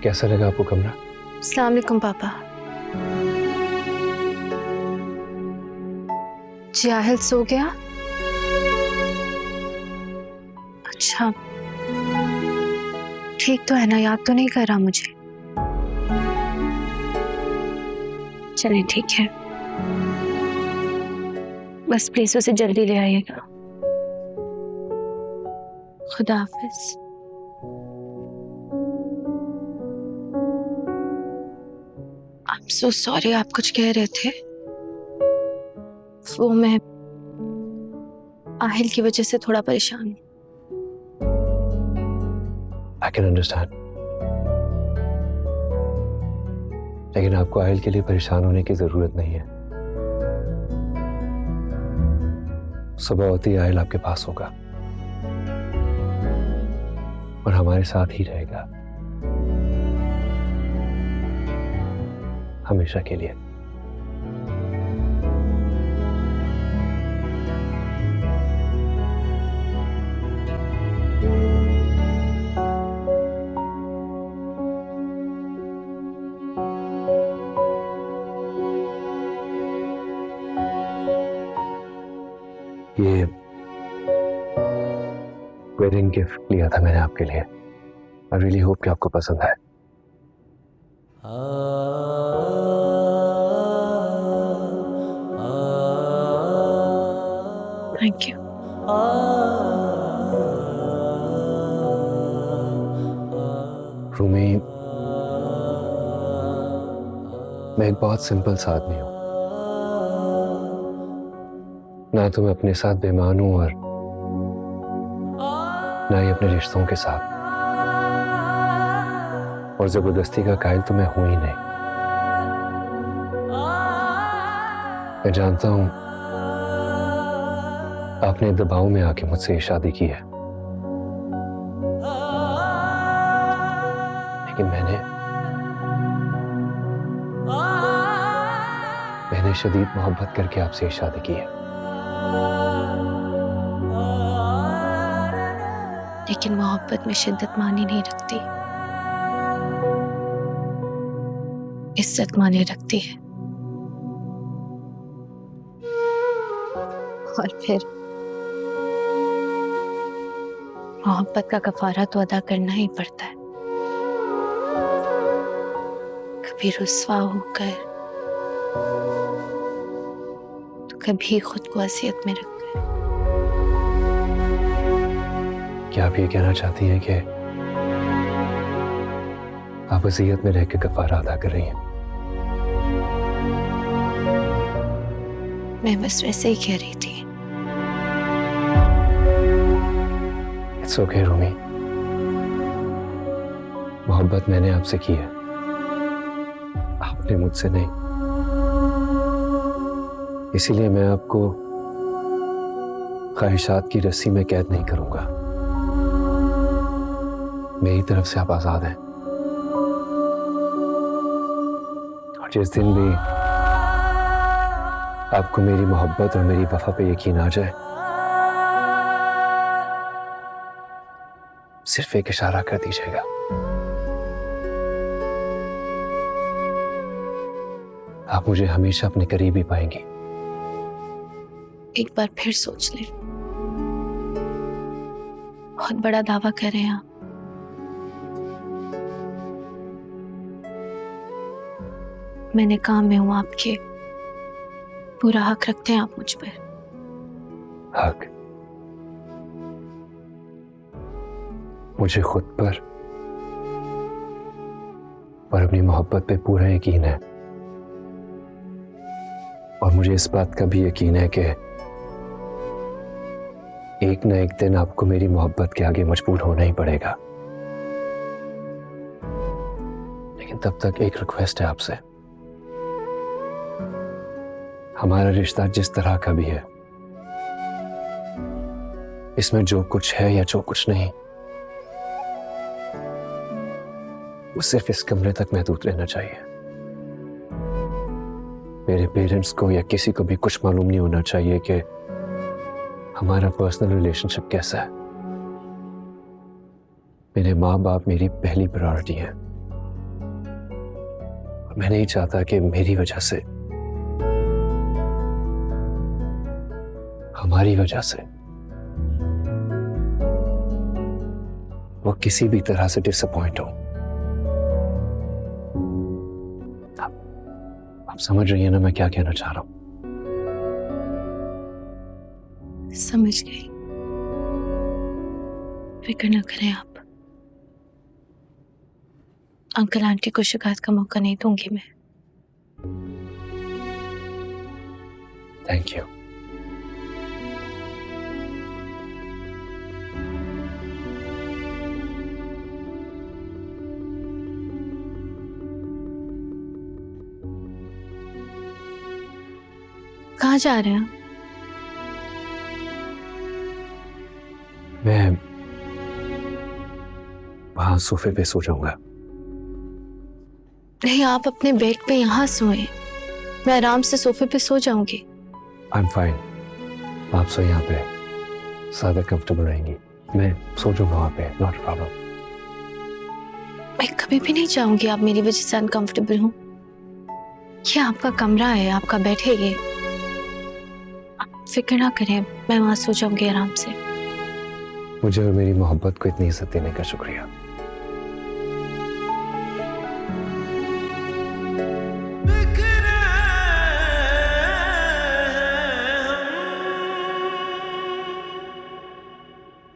कैसा लगा आपको कमरा? अस्सलाम वालेकुम पापा। जाहिल सो गया? अच्छा, ठीक तो है ना? याद तो नहीं कर रहा मुझे? चलिए ठीक है, बस प्लीज उसे जल्दी ले आइएगा। खुदा हाफिज। आई एम सो सॉरी, आप कुछ कह रहे थे? वो मैं आहिल की वजह से थोड़ा परेशान हूँ। आई कैन अंडरस्टैंड, लेकिन आपको आहिल के लिए परेशान होने की जरूरत नहीं है। सुबह होती ही आहिल आपके पास होगा और हमारे साथ ही रहेगा हमेशा के लिए। ये वेडिंग गिफ्ट लिया था मैंने आपके लिए। आई रियली होप कि आपको पसंद आए। Thank you. रूमी, मैं एक बहुत सिंपल सा आदमी हूं। ना तो मैं अपने साथ बेईमान हूं और ना ही अपने रिश्तों के साथ, और जबरदस्ती का कायल तो मैं हूं ही नहीं। मैं जानता हूं आपने दबाव में आके मुझसे शादी की है, लेकिन मैंने शदीद मोहब्बत करके आपसे शादी की है। लेकिन मोहब्बत में शिद्दत मानी नहीं रखती, इज्जत माने रखती है। और फिर मोहब्बत का कफारा तो अदा करना ही पड़ता है। कभी रुस्वा होकर तो कभी खुद को असियत में रखकर। क्या आप ये कहना चाहती हैं कि आप अज़ियत में रह के कफारा अदा कर रही हैं? मैं बस वैसे ही कह रही थी। इट्स ओके रूमी, मोहब्बत मैंने आपसे की है, आपने मुझसे नहीं। इसीलिए मैं आपको ख्वाहिशात की रस्सी में कैद नहीं करूंगा। मेरी तरफ से आप आजाद हैं, और जिस दिन भी आपको मेरी मोहब्बत और मेरी वफा पे यकीन आ जाए, सिर्फ एक इशारा कर दीजिएगा। आप मुझे हमेशा अपने करीब ही पाएंगी। एक बार फिर सोच ले, बहुत बड़ा दावा कर रहे हैं आप। मैंने काम में हूं आपके, पूरा हक रखते हैं आप मुझ पर। हक? मुझे खुद पर और अपनी मोहब्बत पे पूरा यकीन है, और मुझे इस बात का भी यकीन है कि एक न एक दिन आपको मेरी मोहब्बत के आगे मजबूर होना ही पड़ेगा। लेकिन तब तक एक रिक्वेस्ट है आपसे। हमारा रिश्ता जिस तरह का भी है, इसमें जो कुछ है या जो कुछ नहीं, वो सिर्फ इस कमरे तक महदूद रहना चाहिए। मेरे पेरेंट्स को या किसी को भी कुछ मालूम नहीं होना चाहिए कि हमारा पर्सनल रिलेशनशिप कैसा है। मेरे माँ बाप मेरी पहली प्रायोरिटी है। मैं नहीं चाहता कि मेरी वजह से, हमारी वजह से वो किसी भी तरह से डिसअपॉइंट हो। आप समझ रही हैं ना मैं क्या कहना चाह रहा हूं? समझ गई। फिक्र ना करें आप। अंकल आंटी को शिकायत का मौका नहीं दूंगी मैं। Thank you. कहाँ जा रहे हैं? मैं वहां सोफे पे सो जाऊंगा। नहीं, आप अपने बेड पे यहाँ सोए, मैं आराम से सोफे पे सो जाऊंगी। I am fine. आप सो यहाँ पे, ज्यादा कंफर्टेबल रहेंगी। मैं सो जाऊंगा वहां पे, नॉट प्रॉब्लम। मैं कभी भी नहीं चाहूंगी आप मेरी वजह से अनकंफर्टेबल हो। ये आपका कमरा है, आपका बेड है ये। आप फिक्र ना करें, मैं वहां सो जाऊंगी आराम से। मुझे और मेरी मोहब्बत को इतनी इज्जत देने का शुक्रिया।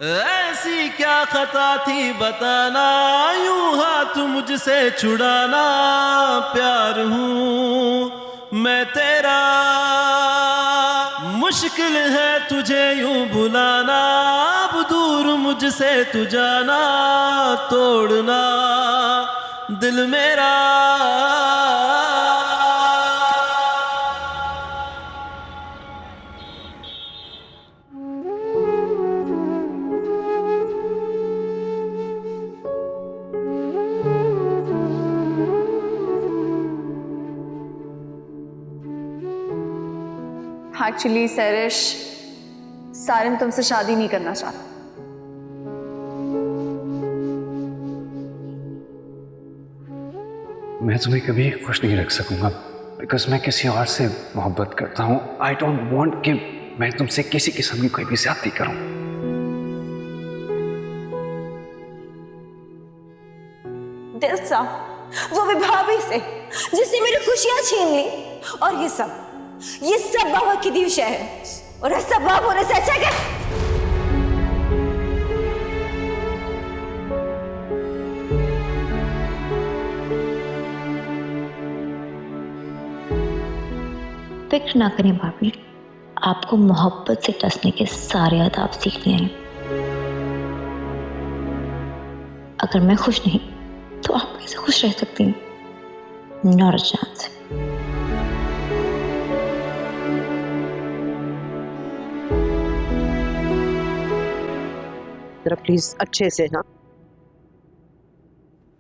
ऐसी क्या खता थी बताना, यूं हाथ मुझसे छुड़ाना। प्यार हूं मैं तेरा, मुश्किल है तुझे यूं भुलाना। अब दूर मुझसे तू जाना, तोड़ना दिल मेरा। एक्चुअली सैरिश, सारिम तुमसे शादी नहीं करना चाहता। मैं तुम्हें कभी खुश नहीं रख सकूंगा, बिकॉज मैं किसी और से मोहब्बत करता हूँ। आई डोंट वांट कि मैं तुमसे किसी किस्म की कोई भी ज्यादती करूं। दिल सा वो भी भाभी से जिसने मेरी खुशियां छीन ली। और ये सब बाबा की दी शय है, और ऐसा बाप होने से अच्छा क्या? फिक्र ना करें भाभी, आपको मोहब्बत से टसने के सारे आदाब सीखने हैं। अगर मैं खुश नहीं तो आप कैसे खुश रह सकती हैं? Not a chance. जरा प्लीज अच्छे से। हाँ,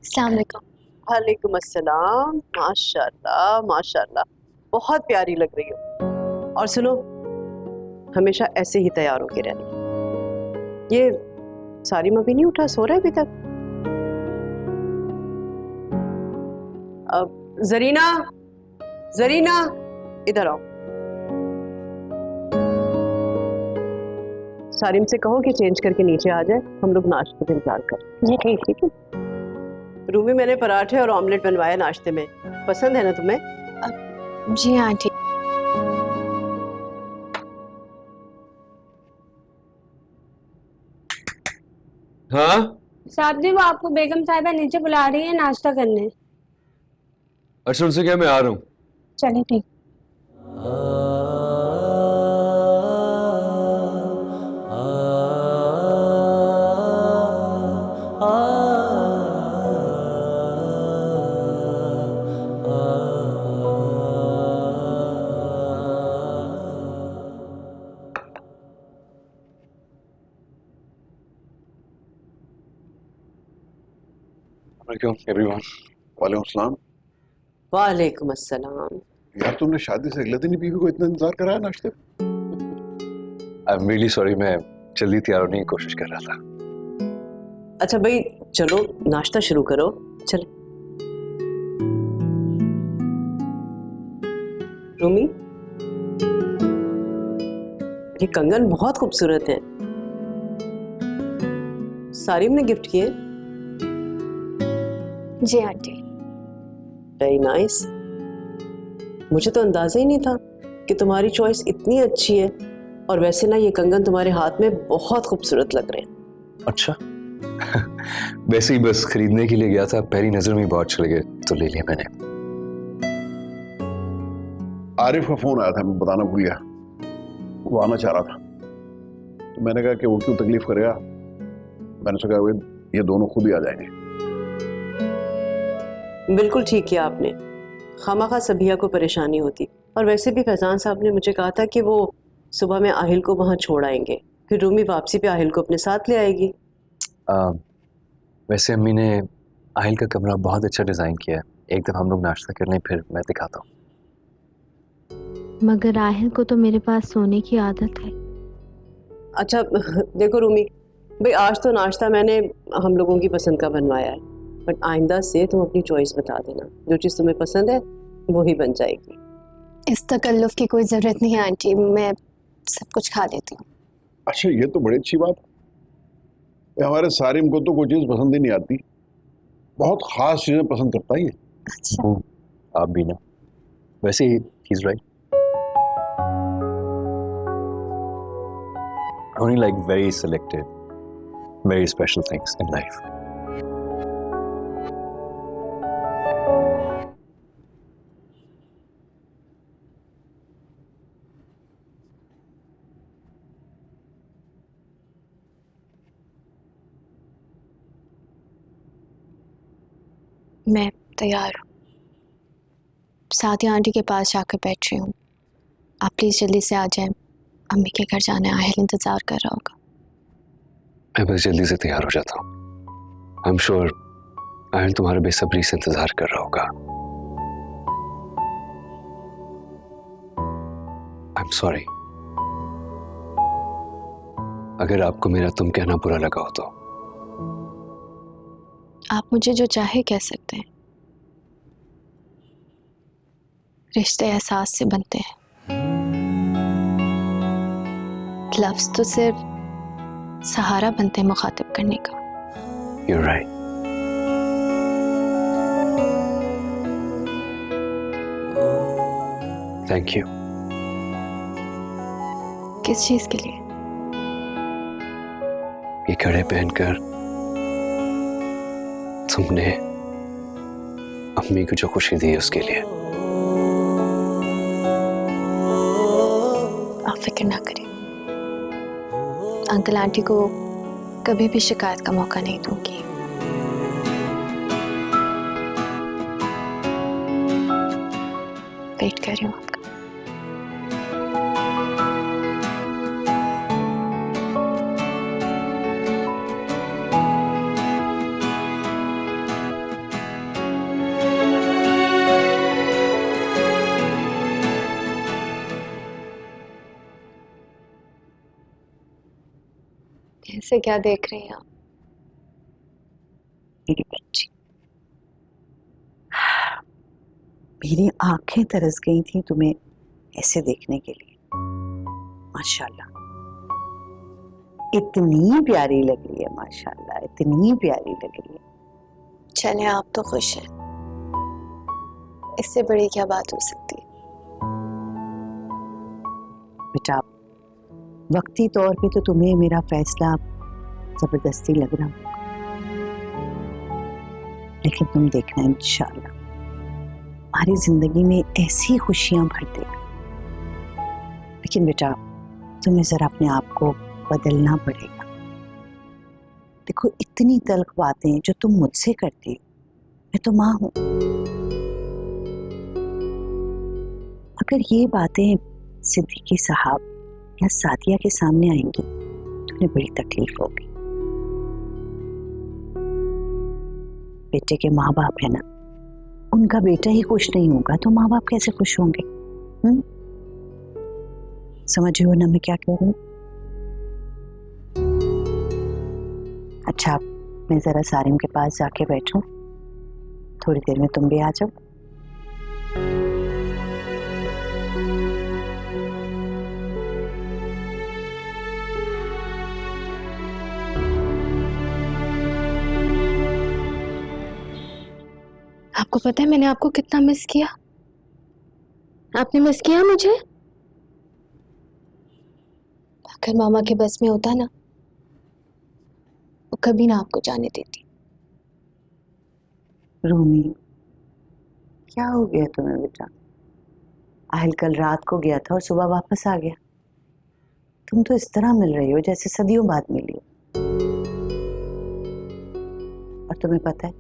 अस्सलाम वालेकुम। वालेकुम अस्सलाम। माशाल्लाह माशाल्लाह, बहुत प्यारी लग रही हो। और सुनो, हमेशा ऐसे ही तैयार होके रहना। ये सारिम अभी नहीं उठा, सो रहा है अभी तक? अब जरीना, जरीना इधर आओ। सारिम से कहो कि चेंज करके नीचे आ जाए, हम लोग नाश्ते का इंतजार कर। जी ठीक है। रूम में मैंने पराठे और ऑमलेट बनवाया नाश्ते में, पसंद है ना तुम्हें? जी आंटी। हाँ साहब जी, वो आपको बेगम साहिबा नीचे बुला रही है नाश्ता करने। अच्छा, उनसे क्या, मैं आ रहा हूँ। चलिए ठीक। एवरीवन। वालेकुम अस्सलाम। वालेकुम अस्सलाम। यार तुमने शादी से अगले दिन ही बीवी को इतना इंतजार कराया नाश्ते पे? आई एम रियली सॉरी, मैं जल्दी तैयार होने की कोशिश कर रहा था। अच्छा भाई, चलो नाश्ता शुरू करो। चले। रूमी, ये कंगन बहुत खूबसूरत है। सारिम ने गिफ्ट किए। जी आंटी। Very nice. मुझे तो अंदाजा ही नहीं था कि तुम्हारी चॉइस इतनी अच्छी है। और वैसे ना ये कंगन तुम्हारे हाथ में बहुत खूबसूरत लग रहे हैं। अच्छा वैसे ही बस खरीदने के लिए गया था, पहली नजर में बहुत चले गए तो ले लिया मैंने। आरिफ का फोन आया था, मैं बताना भूल गया। वो आना चाह रहा था तो मैंने कहा कि वो क्यों तकलीफ करेगा, मैंने सोचा वे ये दोनों खुद ही आ जाएंगे। बिल्कुल ठीक किया आपने, खामखा सबिया को परेशानी होती। और वैसे भी फैजान साहब ने मुझे कहा था कि वो सुबह में आहिल को वहाँ छोड़ आएंगे, फिर रूमी वापसी पे आहिल को अपने साथ ले आएगी। वैसे अम्मी ने आहिल का कमरा बहुत अच्छा डिज़ाइन किया है, एक दफ़ा हम लोग नाश्ता कर लें फिर मैं दिखाता हूँ। मगर आहिल को तो मेरे पास सोने की आदत है। अच्छा देखो रूमी भाई, आज तो नाश्ता मैंने हम लोगों की पसंद का बनवाया है, बट आइंदा से तुम अपनी चॉइस बता देना, जो चीज़ तुम्हें पसंद है वही बन जाएगी। इस तकल्लुफ की कोई ज़रूरत नहीं है आंटी, मैं सब कुछ खा लेती हूँ। अच्छा ये तो बड़ी अच्छी बात है। हमारे सारिम को तो कोई चीज़ पसंद ही नहीं आती, बहुत खास चीज़ें पसंद करता ही है। अच्छा आप भी ना, वैसे ही he's right. I only like very selected, very special things in life. मैं तैयार हूँ, सादिया आंटी के पास जाकर बैठ रही हूँ। आप प्लीज़ जल्दी से आ जाएं, अम्मी के घर जाना है, आहिल इंतज़ार कर रहा होगा। मैं बस जल्दी से तैयार हो जाता हूँ। आई एम श्योर आहिल तुम्हारा बेसब्री से इंतजार कर रहा होगा। आई एम सॉरी अगर आपको मेरा तुम कहना बुरा लगा हो तो। आप मुझे जो चाहे कह सकते हैं, रिश्ते एहसास से बनते हैं, लफ्ज तो सिर्फ सहारा बनते हैं मुखातिब करने का। You're right. Thank you. किस चीज के लिए? ये कड़े पहनकर तुमने अम्मी को जो खुशी दी उसके लिए। आप फिक्र ना करें, अंकल आंटी को कभी भी शिकायत का मौका नहीं दूंगी। वेट कर रही हूँ आपका। ऐसे क्या देख रही हैं आप? मेरी बच्ची, मेरी आंखें तरस गई थी तुम्हें ऐसे देखने के लिए। माशाल्लाह इतनी प्यारी लग रही है, माशाल्लाह इतनी प्यारी लग रही है। चले आप तो खुश हैं, इससे बड़ी क्या बात हो सकती है। बेटा वक्ती तौर पे तो तुम्हें मेरा फैसला जबरदस्ती लग रहा होगा, लेकिन तुम देखना इंशाअल्लाह हमारी जिंदगी में ऐसी खुशियां भर देगा। लेकिन बेटा तुम्हें जरा अपने आप को बदलना पड़ेगा। देखो इतनी तल्ख बातें जो तुम मुझसे करती हो, मैं तो माँ हूं। अगर ये बातें सिद्दीकी साहब या सादिया के सामने आएंगी तो उन्हें बड़ी तकलीफ होगी। बेटे के माँ बाप है ना, उनका बेटा ही खुश नहीं होगा तो माँ बाप कैसे खुश होंगे? समझ हो ना मैं क्या कह रही हूँ? अच्छा मैं जरा सारिम के पास जाके बैठूं, थोड़ी देर में तुम भी आ जाओ। आपको पता है मैंने आपको कितना मिस किया? आपने मिस किया मुझे? अगर मामा के बस में होता ना, वो कभी ना आपको जाने देती। रोमी, क्या हो गया तुम्हें बेटा? आहिल कल रात को गया था और सुबह वापस आ गया। तुम तो इस तरह मिल रही हो जैसे सदियों बाद मिली हो। और तुम्हें पता है,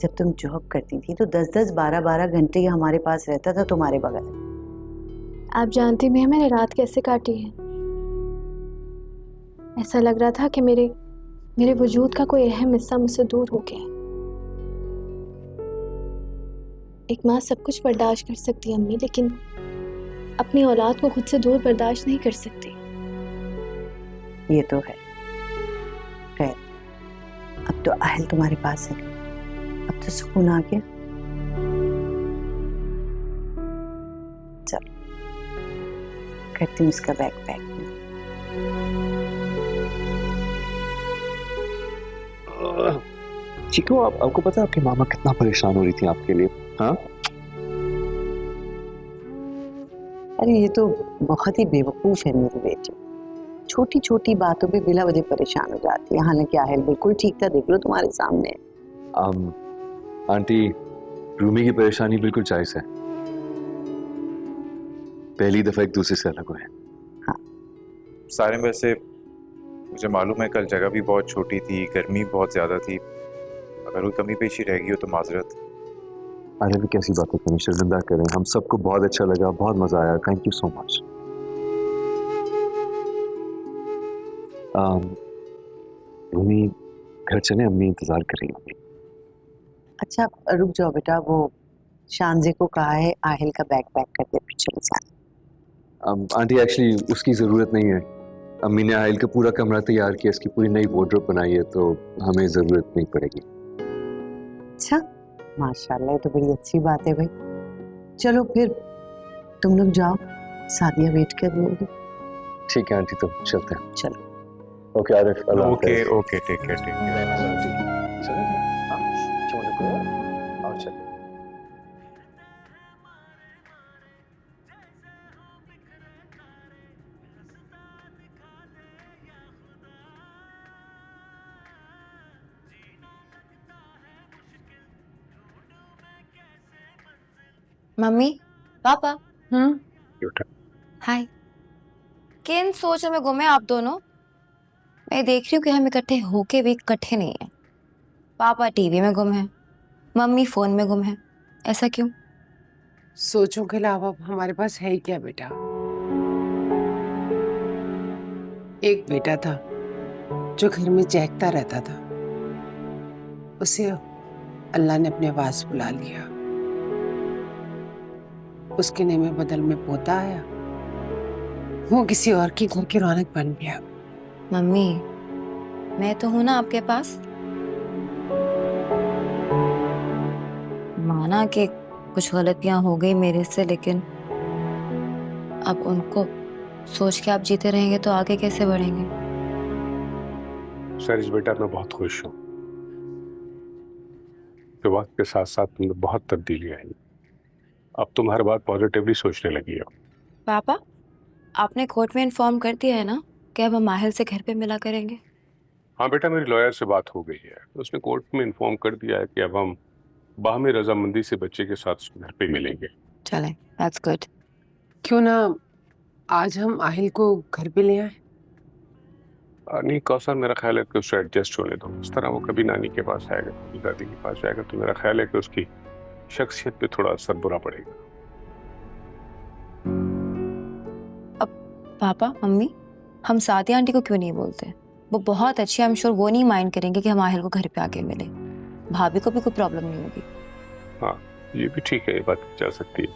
जब तुम जॉब करती थी तो 10-10, 12-12 घंटे ये हमारे पास रहता था तुम्हारे बगल। आप जानती भी हैं मैंने रात कैसे काटी है? ऐसा लग रहा था कि मेरे वजूद का कोई अहम हिस्सा मुझसे दूर हो गया है। एक माँ सब कुछ बर्दाश्त कर सकती है अम्मी, लेकिन अपनी औलाद को खुद से दूर बर्दाश्त नहीं कर सकती। ये तो है। खैर, अब तो आहिल तुम्हारे पास है, अब तो सुकून आ गया। चलो, करती हूँ उसका बैग पैक। चीकू, आपको पता है आपकी मामा कितना परेशान हो रही थी आपके लिए? हाँ, अरे ये तो बहुत ही बेवकूफ है मेरी बेटी। छोटी छोटी बातों पे बिला वजह परेशान हो जाती है। हालांकि आहिल बिल्कुल ठीक था, देख लो तुम्हारे सामने। आंटी, रूमी की परेशानी बिल्कुल जायज है। पहली दफा एक दूसरे से अलग हुए। हाँ, सारे वैसे मुझे मालूम है कल जगह भी बहुत छोटी थी, गर्मी बहुत ज्यादा थी। अगर कोई कमी पेशी रह गई हो तो माजरत। अरे भी कैसी बातें करें, शर्मिंदा करें। हम सबको बहुत अच्छा लगा, बहुत मजा आया। Thank you so much. Rumi, घर चले, अम्मी इंतजार कर रही होंगी। अच्छा रुक जाओ बेटा, वो शानजे को कहा है आहिल का बैग पैक कर दे, फिर चले जाना। आंटी, एक्चुअली उसकी जरूरत नहीं है। अम्मी ने आहिल का पूरा कमरा तैयार किया, इसकी पूरी नई वार्डरोब बनाई है, तो हमें जरूरत नहीं पड़ेगी। अच्छा, माशाल्लाह, ये तो बड़ी अच्छी बात है भाई। चलो फिर तुम लोग जाओ, सादिया वेट कर रही होगी। ठीक है आंटी, तो चलते हैं। चलो। ओके आरिफ, अल्लाह ओके हाफ़िज़। Okay, take care take care. Mummy, papa. बेटा, हाय। किन सोचों में गुम है आप दोनों? मैं देख रही हूँ कि हम इकट्ठे होके भी इकट्ठे नहीं है। पापा टीवी में गुम है, मम्मी फोन में गुम है। ऐसा क्यों? सोचों के अलावा अब हमारे पास है ही क्या बेटा? एक बेटा था जो घर में चहकता रहता था, उसे अल्लाह ने अपने पास बुला लिया। उसके नेमे बदल में पोता आया, वो किसी और की घर की रौनक बन गया। मम्मी, मैं तो हूं ना आपके पास। माना कि कुछ गलतियां हो गई मेरे से, लेकिन अब उनको सोच के आप जीते रहेंगे तो आगे कैसे बढ़ेंगे? सरिश बेटा, मैं बहुत खुश हूँ कि वक्त के साथ साथ तुमने बहुत तब्दीली आई। अब तुम हर बात पॉजिटिवली सोचने लगी हो। पापा, आपने कोर्ट में इन्फॉर्म कर दिया है ना कि अब हम माहिल से घर पे मिला करेंगे? हाँ बेटा, मेरी लॉयर से बात हो गई है। उसने कोर्ट में इन्फॉर्म कर दिया है कि अब हम बाहमी रजामंदी से बच्चे के साथ उसके घर पे मिलेंगे। चलें, दैट्स गुड। क्यों ना आज हम आहिल को घर पे ले आए? नहीं कौसर, मेरा ख्याल है कि उसे एडजस्ट होने दो। इस तरह वो कभी नानी के पास आएगा, कभी दादी के पास जाएगा, तो मेरा ख्याल है कि उसकी शख्सियत पे थोड़ा असर बुरा पड़ेगा। अब पापा मम्मी, हम सादिया आंटी को क्यों नहीं बोलते? वो बहुत अच्छी है, आई एम श्योर वो नहीं माइंड करेंगे कि हम आहिल को घर पे आके मिले। भाभी को भी कोई प्रॉब्लम नहीं होगी। हाँ, ये भी ठीक है, ये बात की जा सकती है।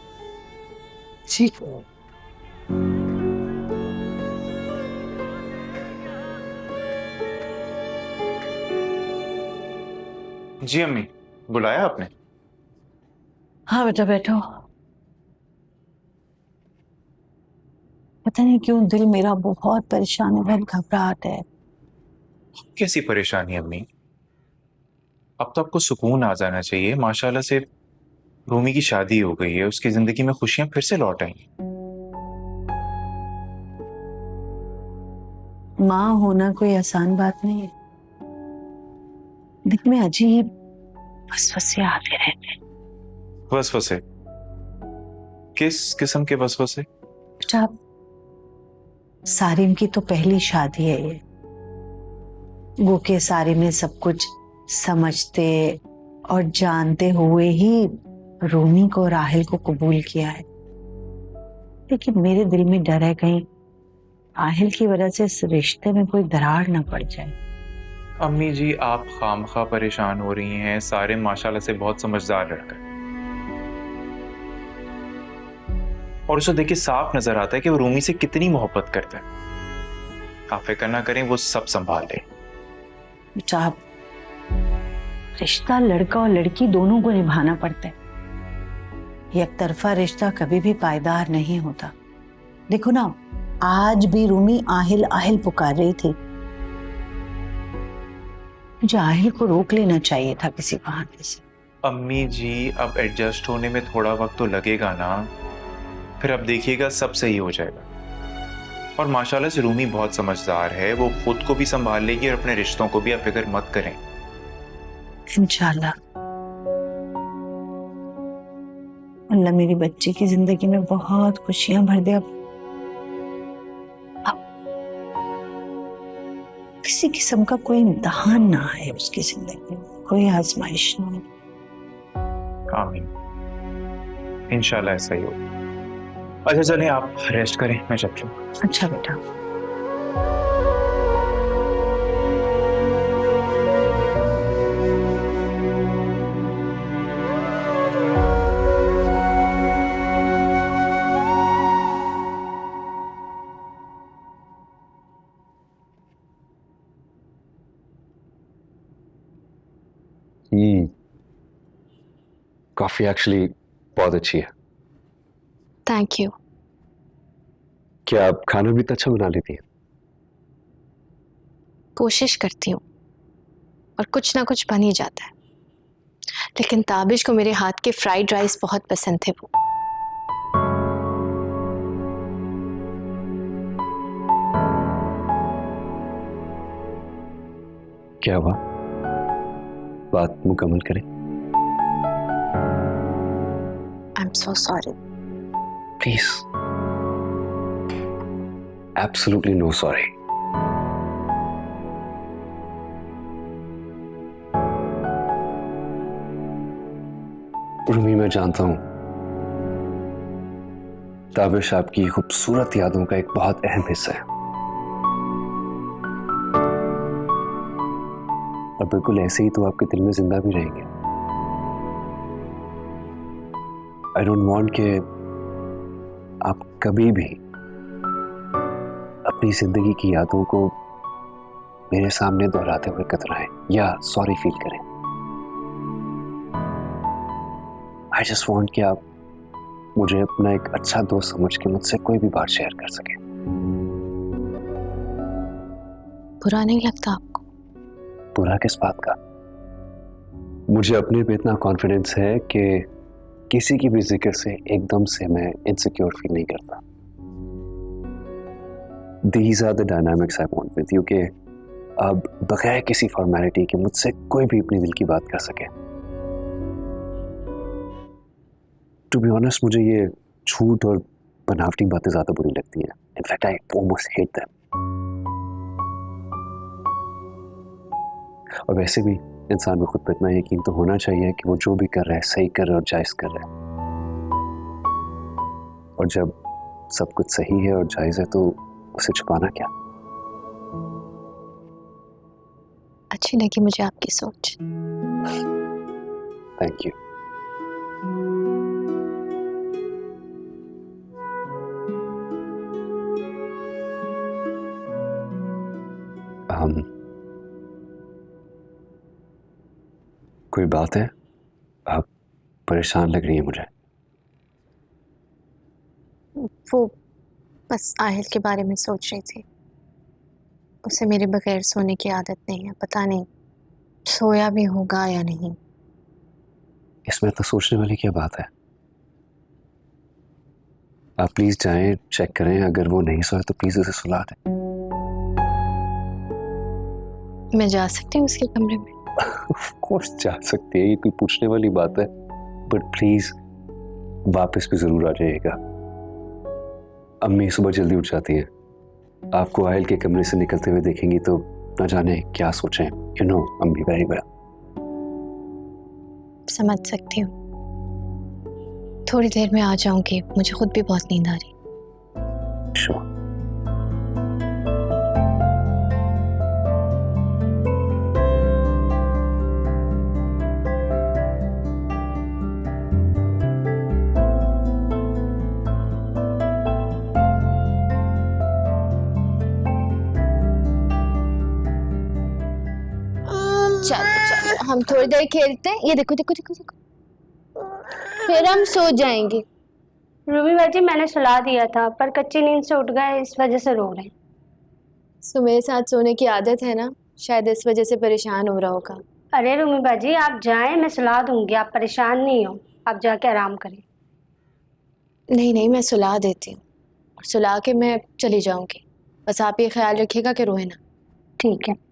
ठीक। जी अम्मी, बुलाया आपने? हाँ बेटा, बैठो। पता नहीं क्यों दिल मेरा बहुत परेशान है, बहुत घबराहट है। कैसी परेशानी अम्मी? अब तो आपको सुकून आ जाना चाहिए। माशाल्लाह से रूमी की शादी हो गई है, उसकी जिंदगी में खुशियां फिर से लौट आई। माँ होना कोई आसान बात नहीं है। दिल में अजीब वसवसे आते रहते हैं। वसवसे? किस किस्म के वसवसे? बेटा, सारिम की तो पहली शादी है ये। वो के सारिम ने सब कुछ समझते और जानते हुए ही रूमी को, राहिल को कबूल किया है। लेकिन मेरे दिल में डर है कहीं राहिल की वजह से इस रिश्ते में कोई दरार ना पड़ जाए। अम्मी जी, आप खामखा परेशान हो रही हैं। सारे माशाल्लाह से बहुत समझदार लड़का है, और उसे देखिए साफ नजर आता है कि वो रूमी से कितनी मोहब्बत करता है। आप फिक्र ना करें, वो सब संभाल ले। बेटा, रिश्ता लड़का और लड़की दोनों को निभाना पड़ता है। एक तरफा रिश्ता कभी भी पायदार नहीं होता। देखो ना, आज भी रूमी आहिल आहिल पुकार रही थी। मुझे आहिल को रोक लेना चाहिए था किसी बहाने से। अम्मी जी, अब एडजस्ट होने में थोड़ा वक्त तो लगेगा ना, फिर अब देखिएगा सब सही हो जाएगा। और माशाल्लाह से रूमी बहुत समझदार है, वो खुद को भी संभाल लेगी और अपने रिश्तों को भी। आप फिक्र मत करें। इंशाल्लाह। अल्लाह मेरी बच्ची की जिंदगी में बहुत खुशियां भर दे। अब किसी किस्म का कोई इम्तिहान ना आए उसकी जिंदगी में, कोई आजमाइश ना हो। आमीन, इंशाल्लाह ऐसा ही हो। अच्छा चलें, आप रेस्ट करें, मैं चलता हूँ। अच्छा बेटा। कॉफी एक्चुअली बहुत अच्छी है। Thank you. क्या आप खाना भी तो अच्छा बना लेती हैं? कोशिश करती हूँ और कुछ ना कुछ बन ही जाता है। लेकिन ताबिश को मेरे हाथ के फ्राइड राइस बहुत पसंद थे। वो क्या हुआ? बात मुकम्मल करें। I am so sorry. Please, absolutely no sorry. Rumi, मैं जानता हूं ताबिश आपकी खूबसूरत यादों का एक बहुत अहम हिस्सा है, और बिल्कुल ऐसे ही तो आपके दिल में जिंदा भी रहेंगे। आई डोंट वांट कि आप कभी भी अपनी जिंदगी की यादों को मेरे सामने दोहराते हुए कतराएं या सॉरी फील करें। आई जस्ट वांट कि आप मुझे अपना एक अच्छा दोस्त समझ के मुझसे कोई भी बात शेयर कर सके। बुरा नहीं लगता आपको? बुरा किस बात का? मुझे अपने पे इतना कॉन्फिडेंस है कि किसी की भी जिक्र से एकदम से मैं इनसिक्योर फील नहीं करता। These are the dynamics I want with you कि अब बगैर किसी फॉर्मेलिटी के मुझसे कोई भी अपनी दिल की बात कर सके। टू बी ऑनेस्ट, मुझे ये झूठ और बनावटी बातें ज्यादा बुरी लगती हैं। In fact I almost hate them. और वैसे भी इंसान को खुद पर इतना यकीन तो होना चाहिए कि वो जो भी कर रहा है सही कर रहा है और जायज कर रहा है। और जब सब कुछ सही है और जायज है तो उसे छुपाना क्या? अच्छी लगी मुझे आपकी सोच। Thank you. कोई बात है? आप परेशान लग रही है मुझे। वो बस आहिल के बारे में सोच रही थी। उसे मेरे बगैर सोने की आदत नहीं है। पता नहीं सोया भी होगा या नहीं। इसमें तो सोचने वाली क्या बात है। आप प्लीज जाएं, चेक करें, अगर वो नहीं सोए तो प्लीज उसे सुला दें। मैं जा सकती हूँ उसके कमरे में? ऑफ कोर्स जा सकती है, ये कोई पूछने वाली बात है, बट प्लीज वापस भी जरूर आ जाइएगा। अम्मी सुबह जल्दी उठ जाती हैं, आपको आयल के कमरे से निकलते हुए देखेंगी तो न जाने क्या सोचें। यू नो अम्मी वेरी वेल। समझ सकती हूँ, थोड़ी देर में आ जाऊंगी, मुझे खुद भी बहुत नींद आ रही। श्योर। चलो हम थोड़ी देर खेलते हैं। ये देखो देखो देखो देखो, फिर हम सो जाएंगे। रूबी बाजी मैंने सुला दिया था पर कच्ची नींद से उठ गए, इस वजह से रो रहे हैं। सुमेर साथ सोने की आदत है ना, शायद इस वजह से परेशान हो रहा होगा। अरे रूबी बाजी आप जाएं, मैं सुला दूंगी, आप परेशान नहीं हो, आप जाके आराम करें। नहीं नहीं, मैं सुला देती हूँ, सुला के मैं चली जाऊंगी। बस आप ये ख्याल रखिएगा कि रोए ना। ठीक है।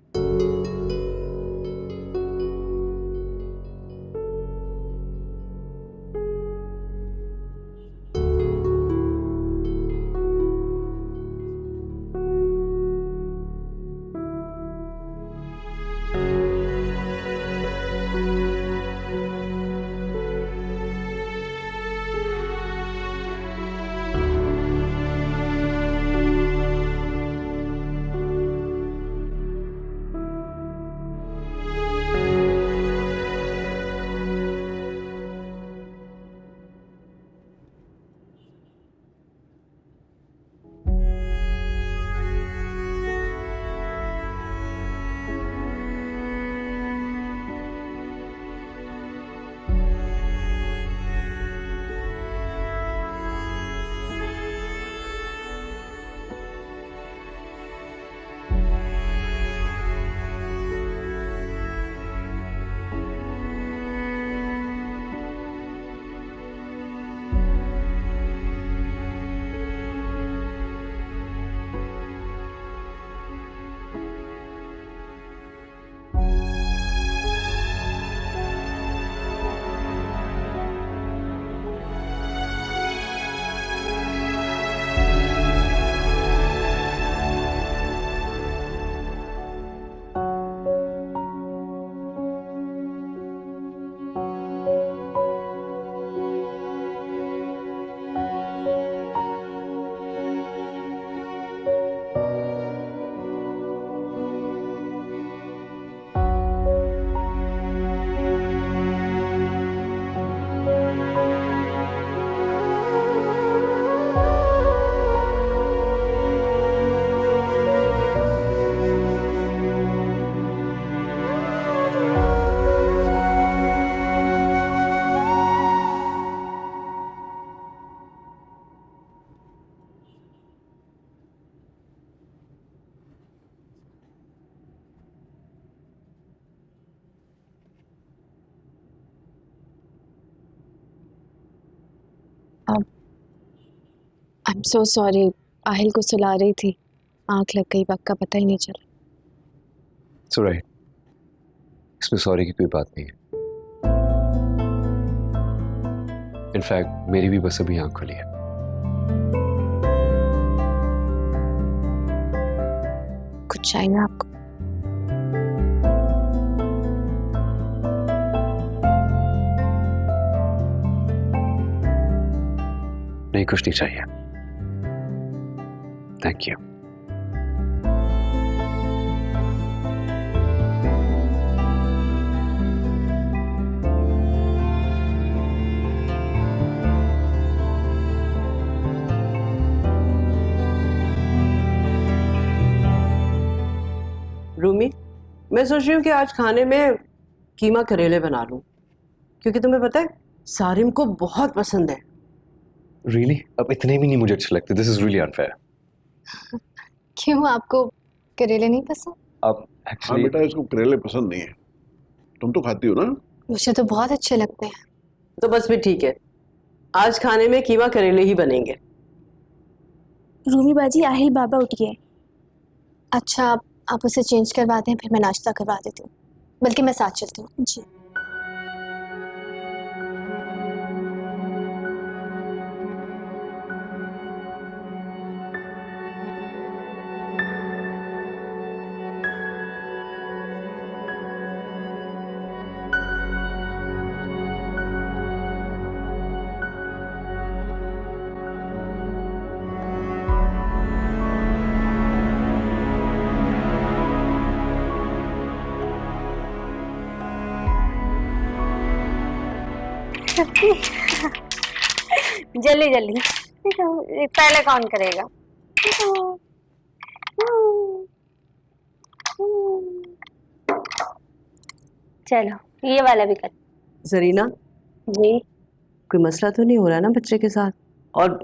I am so sorry, Aahil को सुला रही थी, आंख लग गई, वक्त का पता ही नहीं चला। इट्स ऑलराइट, इसमें सॉरी की कोई बात नहीं है। इनफैक्ट मेरी भी बस अभी आंख खुली है। कुछ चाहिए आपको? नहीं, कुछ नहीं चाहिए, थैंक यू। रूमी, मैं सोच रही हूँ कि आज खाने में कीमा करेले बना लूं, क्योंकि तुम्हें पता है सारिम को बहुत पसंद है। रियली? अब इतने भी नहीं मुझे अच्छे लगते, दिस इज रियली अनफेयर। क्यों, आपको करेले नहीं पसंद? अब हाँ बेटा, इसको करेले पसंद नहीं है, तुम तो खाती हो ना? मुझे तो बहुत अच्छे लगते हैं। तो बस फिर ठीक है, आज खाने में कीमा करेले ही बनेंगे। रूमी बाजी, आहिल बाबा उठ गए। अच्छा, आप उसे चेंज करवा दें, फिर मैं नाश्ता करवा देती हूँ। बल्कि मैं साथ चलती हूँ। जी। जल्दी जल्दी, पहले कौन करेगा? चलो ये वाला भी कर। जरीना, जी। कोई मसला तो नहीं हो रहा ना बच्चे के साथ? और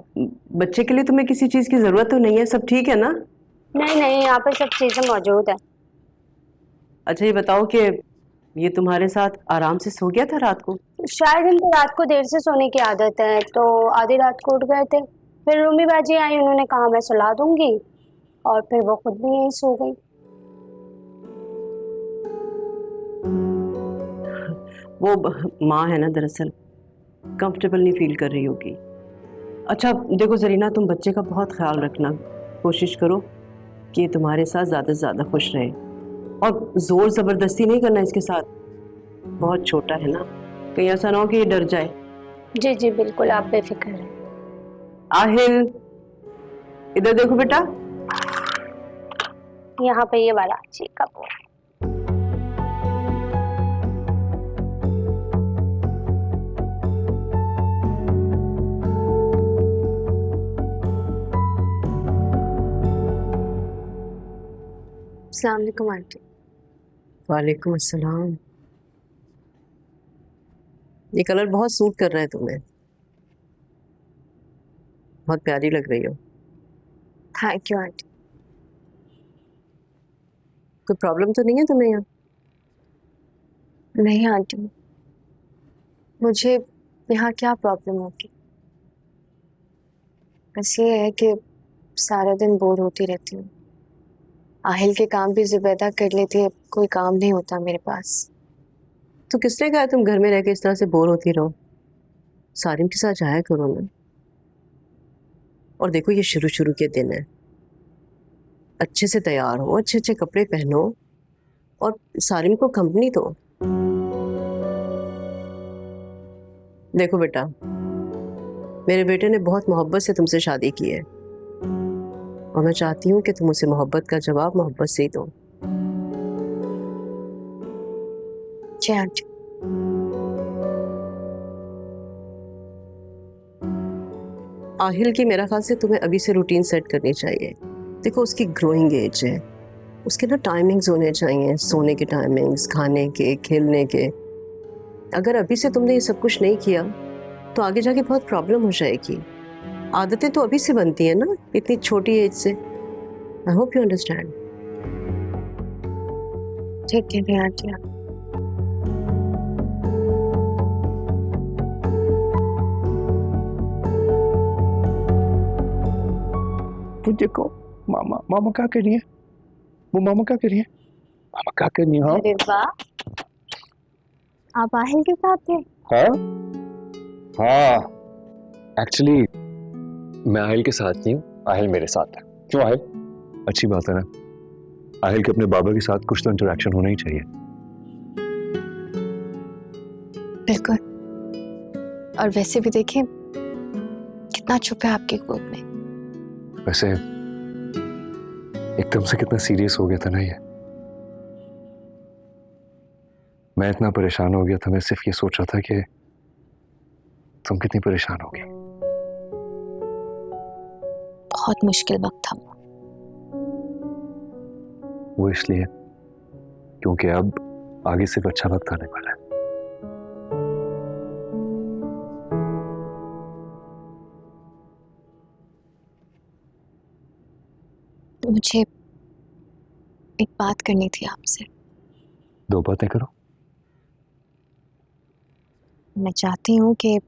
बच्चे के लिए तुम्हें किसी चीज की जरूरत तो नहीं है? सब ठीक है ना? नहीं नहीं, यहाँ पे सब चीजें मौजूद है। अच्छा ये बताओ कि ये तुम्हारे साथ आराम से सो गया था रात को? शायद इनको रात को देर से सोने की आदत है, तो आधी रात को उठ गए थे। फिर रूमी बाजी आई, उन्होंने कहा मैं सुला दूंगी, और फिर वो खुद भी यहीं सो गई। वो माँ है ना, दरअसल कंफर्टेबल नहीं फील कर रही होगी। अच्छा देखो जरीना, तुम बच्चे का बहुत ख्याल रखना, कोशिश करो कि ये तुम्हारे साथ ज़्यादा से ज़्यादा खुश रहे, और ज़ोर ज़बरदस्ती नहीं करना इसके साथ, बहुत छोटा है ना, कहीं ऐसा ना हो कि ये डर जाए। जी जी बिल्कुल, आप बेफिक्र रहें। आहिल, इधर देखो बेटा। यहाँ पे ये वाला जी कप। अस्सलाम वालेकुम आंटी। वालेकुम अस्सलाम। ये कलर बहुत सूट कर रहा है तुम्हें, बहुत प्यारी लग रही हो। Thank you aunty. कोई प्रॉब्लम तो नहीं है तुम्हें यहाँ? नहीं आंटी, मुझे यहाँ क्या प्रॉब्लम होगी? बस ये है कि सारा दिन बोर होती रहती हूँ। आहिल के काम भी जुबैदा कर लेती है, कोई काम नहीं होता मेरे पास। तो किसने कहा तुम घर में रह के इस तरह से बोर होती रहो? सारिम के साथ जाया करो ना। और देखो ये शुरू शुरू के दिन है, अच्छे से तैयार हो, अच्छे अच्छे कपड़े पहनो, और सारिम को कंपनी दो। देखो बेटा, मेरे बेटे ने बहुत मोहब्बत से तुमसे शादी की है, और मैं चाहती हूँ कि तुम उसे मोहब्बत का जवाब मोहब्बत से ही दो। जी आंटी। आहिल की मेरा ख्याल से तुम्हें अभी से रूटीन सेट करनी चाहिए। देखो उसकी ग्रोइंग एज है, उसके ना टाइमिंग्स होने चाहिए, सोने के टाइमिंग्स, खाने के, खेलने के। अगर अभी से तुमने ये सब कुछ नहीं किया तो आगे जाके बहुत प्रॉब्लम हो जाएगी। आदतें तो अभी से बनती है ना, इतनी छोटी एज से। I hope you understand. ठीक है आंटी। वो देखो मामा, मामा क्या कर रही है? वो मामा क्या कर रही है? मामा क्या कर रही है? अरे वाह, आप आहिल के साथ थे? हाँ हाँ, एक्चुअली मैं आहिल के साथ नहीं हूँ, आहिल मेरे साथ है। क्यों आहिल? अच्छी बात है ना, आहिल के अपने बाबा के साथ कुछ तो इंटरेक्शन होना ही चाहिए। बिल्कुल। और वैसे भी देखें कितना चुप है आपकी गोद में। वैसे एकदम से कितना सीरियस हो गया था ना ये। मैं इतना परेशान हो गया था, मैं सिर्फ ये सोच रहा था कि तुम कितनी परेशान होगी। बहुत मुश्किल वक्त था वो इसलिए क्योंकि अब आगे सिर्फ अच्छा वक्त आने वाला है। मुझे एक बात करनी थी आपसे। दो बातें करो। मैं चाहती हूँ कि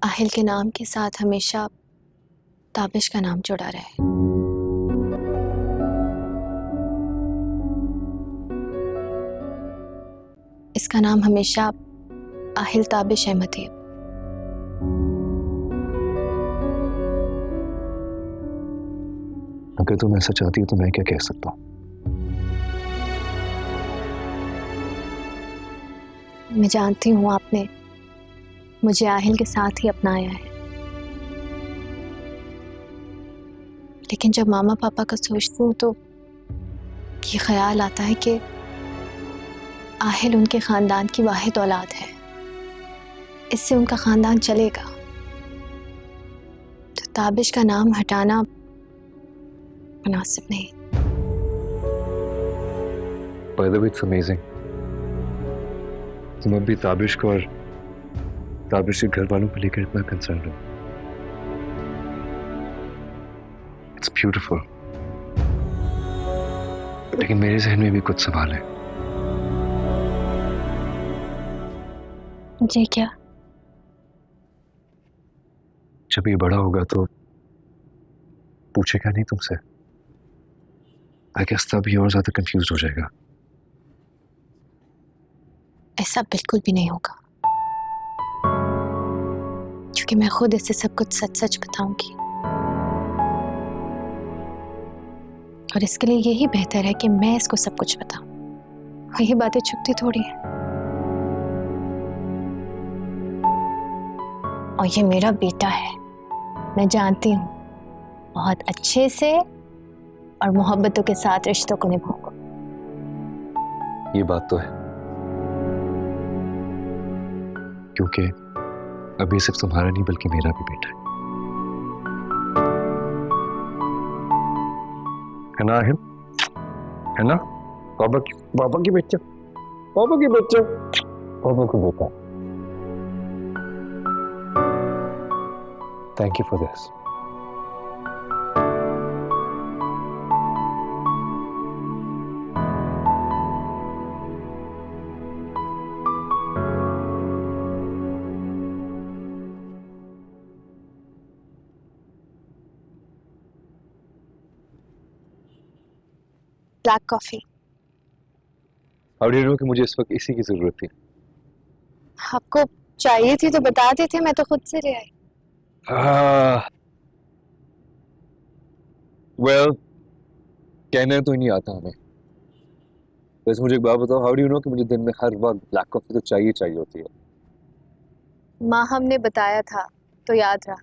आहिल के नाम के साथ हमेशा ताबिश का नाम जुड़ा रहे। इसका नाम हमेशा आहिल ताबिश अहमद है। अगर तुम ऐसा चाहती हो तो मैं क्या कह सकता हूँ? मैं जानती हूँ आपने मुझे आहिल के साथ ही अपनाया है, लेकिन जब मामा पापा का सोचती हूँ तो ये ख्याल आता है कि आहिल उनके खानदान की वाहिद औलाद है, इससे उनका खानदान चलेगा। तो ताबिश का नाम हटाना मुनासिब नहीं। By the way, it's amazing. तुम अभी ताबिश को और ताबिश के घर वालों को लेकर इतना कंसर्न हो। It's beautiful. लेकिन मेरे जहन में भी कुछ सवाल है। जी क्या? जब ये बड़ा होगा तो पूछेगा नहीं तुमसे? आई गेस तब ये और ज्यादा कंफ्यूज हो जाएगा। ऐसा बिल्कुल भी नहीं होगा, क्योंकि मैं खुद इसे सब कुछ सच सच बताऊंगी, और इसके लिए यही बेहतर है कि मैं इसको सब कुछ बताऊं, और ये बातें छुपती थोड़ी है। और ये मेरा बेटा है, मैं जानती हूँ बहुत अच्छे से और मोहब्बतों के साथ रिश्तों को निभाऊंगा। ये बात तो है, क्योंकि अभी सिर्फ तुम्हारा नहीं बल्कि मेरा भी बेटा है ना आहिल? है ना? पापा की बच्चा, पापा की बच्चा, पापा को बेटा। Thank you for this. Black coffee. How do you know कि मुझे इस वक्त इसी की जरूरत थी? आपको चाहिए थी तो बता देते, मैं तो खुद से ले आई। वेल, कहने तो ही नहीं आता हमें। वैसे मुझे एक बात बताओ, हाउ डू यू नो कि मुझे दिन में हर वक्त ब्लैक कॉफी तो चाहिए होती है? माँ हमने बताया था तो याद रहा।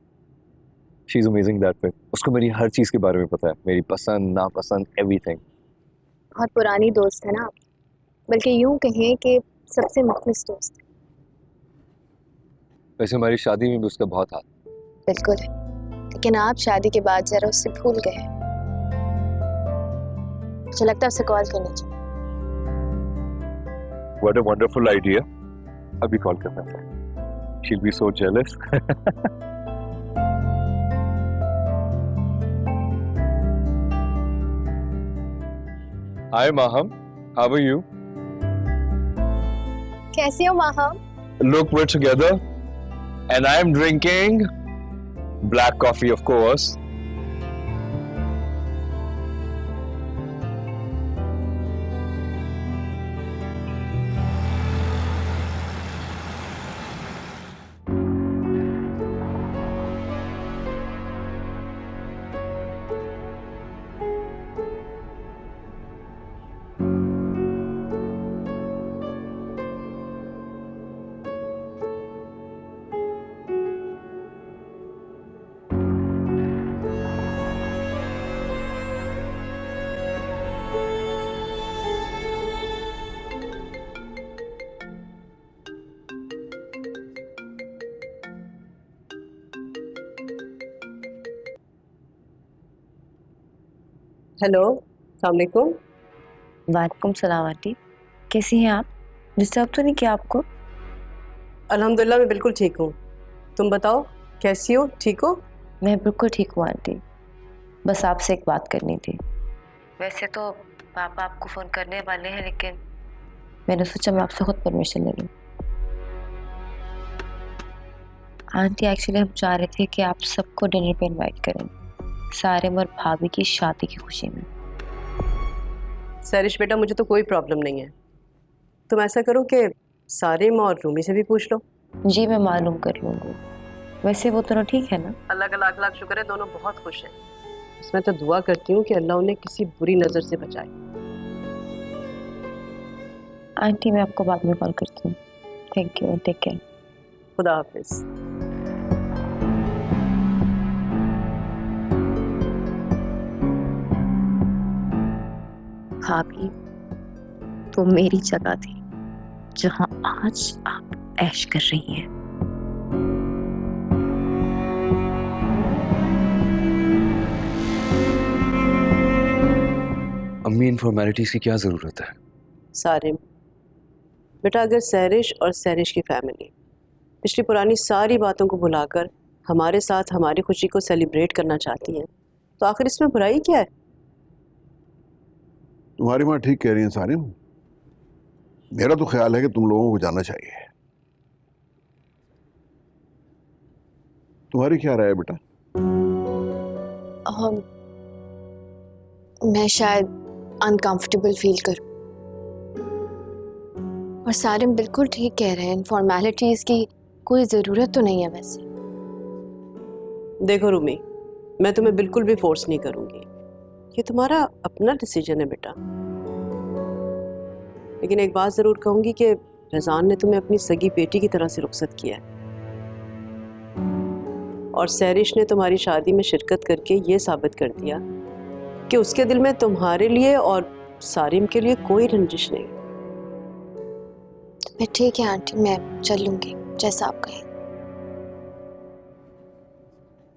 She is amazing that way. उसको मेरी हर चीज के बारे में पता है, मेरी पसंद नापसंद एवरीथिंग। बहुत पुरानी दोस्त है ना आप, बल्कि यूं कहें कि सबसे मुखलिस दोस्त है। वैसे हमारी शादी में भी उसका बहुत हाथ। बिल्कुल है, लेकिन आप शादी के बाद जरा उससे भूल गए। मुझे लगता है उसे कॉल करना चाहिए। What a wonderful idea. अभी कॉल करना है। She'll be so jealous. Hi Maham, how are you? कैसी हो Maham? Look, we're together and I'm drinking black coffee, of course. Hello, अस्सलाम वालेकुम। वालेकुम सलाम आंटी, कैसी हैं आप? डिस्टर्ब तो नहीं किया आपको? अल्हम्दुलिल्लाह मैं बिल्कुल ठीक हूँ। तुम बताओ कैसी हो, ठीक हो? मैं बिल्कुल ठीक हूँ आंटी, बस आपसे एक बात करनी थी। वैसे तो पापा आपको फ़ोन करने वाले हैं, लेकिन मैंने सोचा मैं आपसे खुद परमिशन ले लूँ। आंटी एक्चुअली हम चाह रहे थे कि आप सबको डिनर पे इनवाइट करें, सारिम और भाभी की शादी की खुशी में। सरिश बेटा, मुझे तो कोई प्रॉब्लम नहीं है। तुम ऐसा करो कि सारिम और रूमी से भी पूछ लो। जी मैं मालूम कर लूँगी। वैसे वो दोनों ठीक है ना? अल्लाह का लाख लाख शुक्र है, दोनों बहुत खुश हैं। मैं तो दुआ करती हूँ कि अल्लाह उन्हें किसी बुरी नज़र से बचाए। आंटी मैं आपको बाद में कॉल करती हूँ। Thank you, take care. खुदा हाफिज। भाभी तो मेरी जगह थी जहां आज आप ऐश कर रही हैं। अम्मी, इन फॉर्मेलिटीज की क्या जरूरत है? सारिम बेटा, अगर सरिश और सरिश की फैमिली पिछली पुरानी सारी बातों को भुलाकर हमारे साथ हमारी खुशी को सेलिब्रेट करना चाहती हैं, तो आखिर इसमें बुराई क्या है? तुम्हारी माँ ठीक कह रही है सारिम। मेरा तो ख्याल है कि तुम लोगों को जाना चाहिए। तुम्हारी क्या राय है बेटा? मैं शायद अनकंफर्टेबल फील करूं, और सारिम बिल्कुल ठीक कह रहे हैं, इन फॉर्मेलिटीज की कोई ज़रूरत तो नहीं है। वैसे देखो रूमी, मैं तुम्हें बिल्कुल भी फोर्स नहीं करूंगी, ये तुम्हारा अपना डिसीजन है बेटा। लेकिन एक बात ज़रूर कहूंगी कि रज़ान ने तुम्हें अपनी सगी बेटी की तरह से रुखसत किया है, और सरिश ने तुम्हारी शादी में शिरकत करके ये साबित कर दिया कि उसके दिल में तुम्हारे लिए और सारिम के लिए कोई रंजिश नहीं। मैं ठीक है आंटी, मैं चल लूंगी जैसा आप कहें।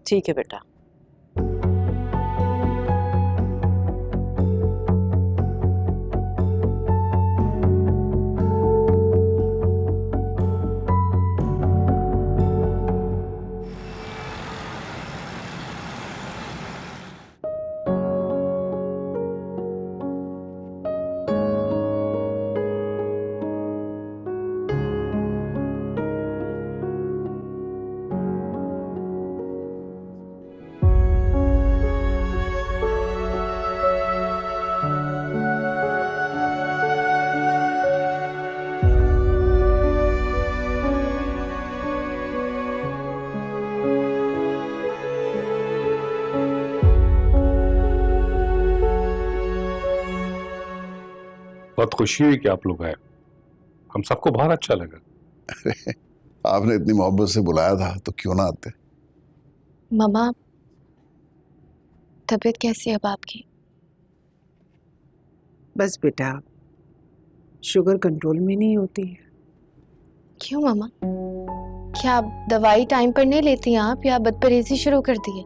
ठीक है बेटा। बहुत खुशी हुई कि आप लोग आए, हम सबको बहुत अच्छा लगा। अरे आपने इतनी मोहब्बत से बुलाया था तो क्यों ना आते। मम्मा, तबीयत कैसी है अब आपकी? बस बेटा, शुगर कंट्रोल में नहीं होती है। क्यों मम्मा, क्या आप दवाई टाइम पर नहीं लेती हैं आप, या बदपरहेजी शुरू कर दी है?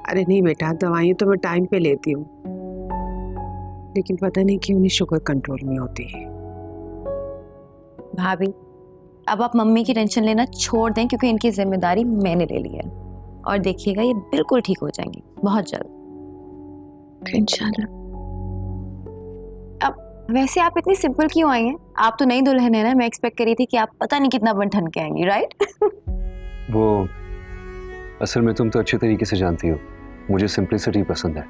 अरे नहीं बेटा, दवाइयाँ तो मैं टाइम पे लेती हूँ, लेकिन पता नहीं क्यों नहीं शुगर कंट्रोल में होती है। भाभी अब आप मम्मी की टेंशन लेना छोड़ दें, क्योंकि इनकी जिम्मेदारी मैंने ले ली है, और देखिएगा ये बिल्कुल ठीक हो जाएंगी बहुत जल्द इंशाल्लाह। अब वैसे आप इतनी सिंपल क्यों आई हैं? आप तो नई दुल्हन है ना, मैं एक्सपेक्ट करी थी कि आप पता नहीं कितना बन ठन के आएंगी, राइट? वो असल में तुम तो अच्छे तरीके से जानती हो, मुझे सिंपलिसिटी पसंद है,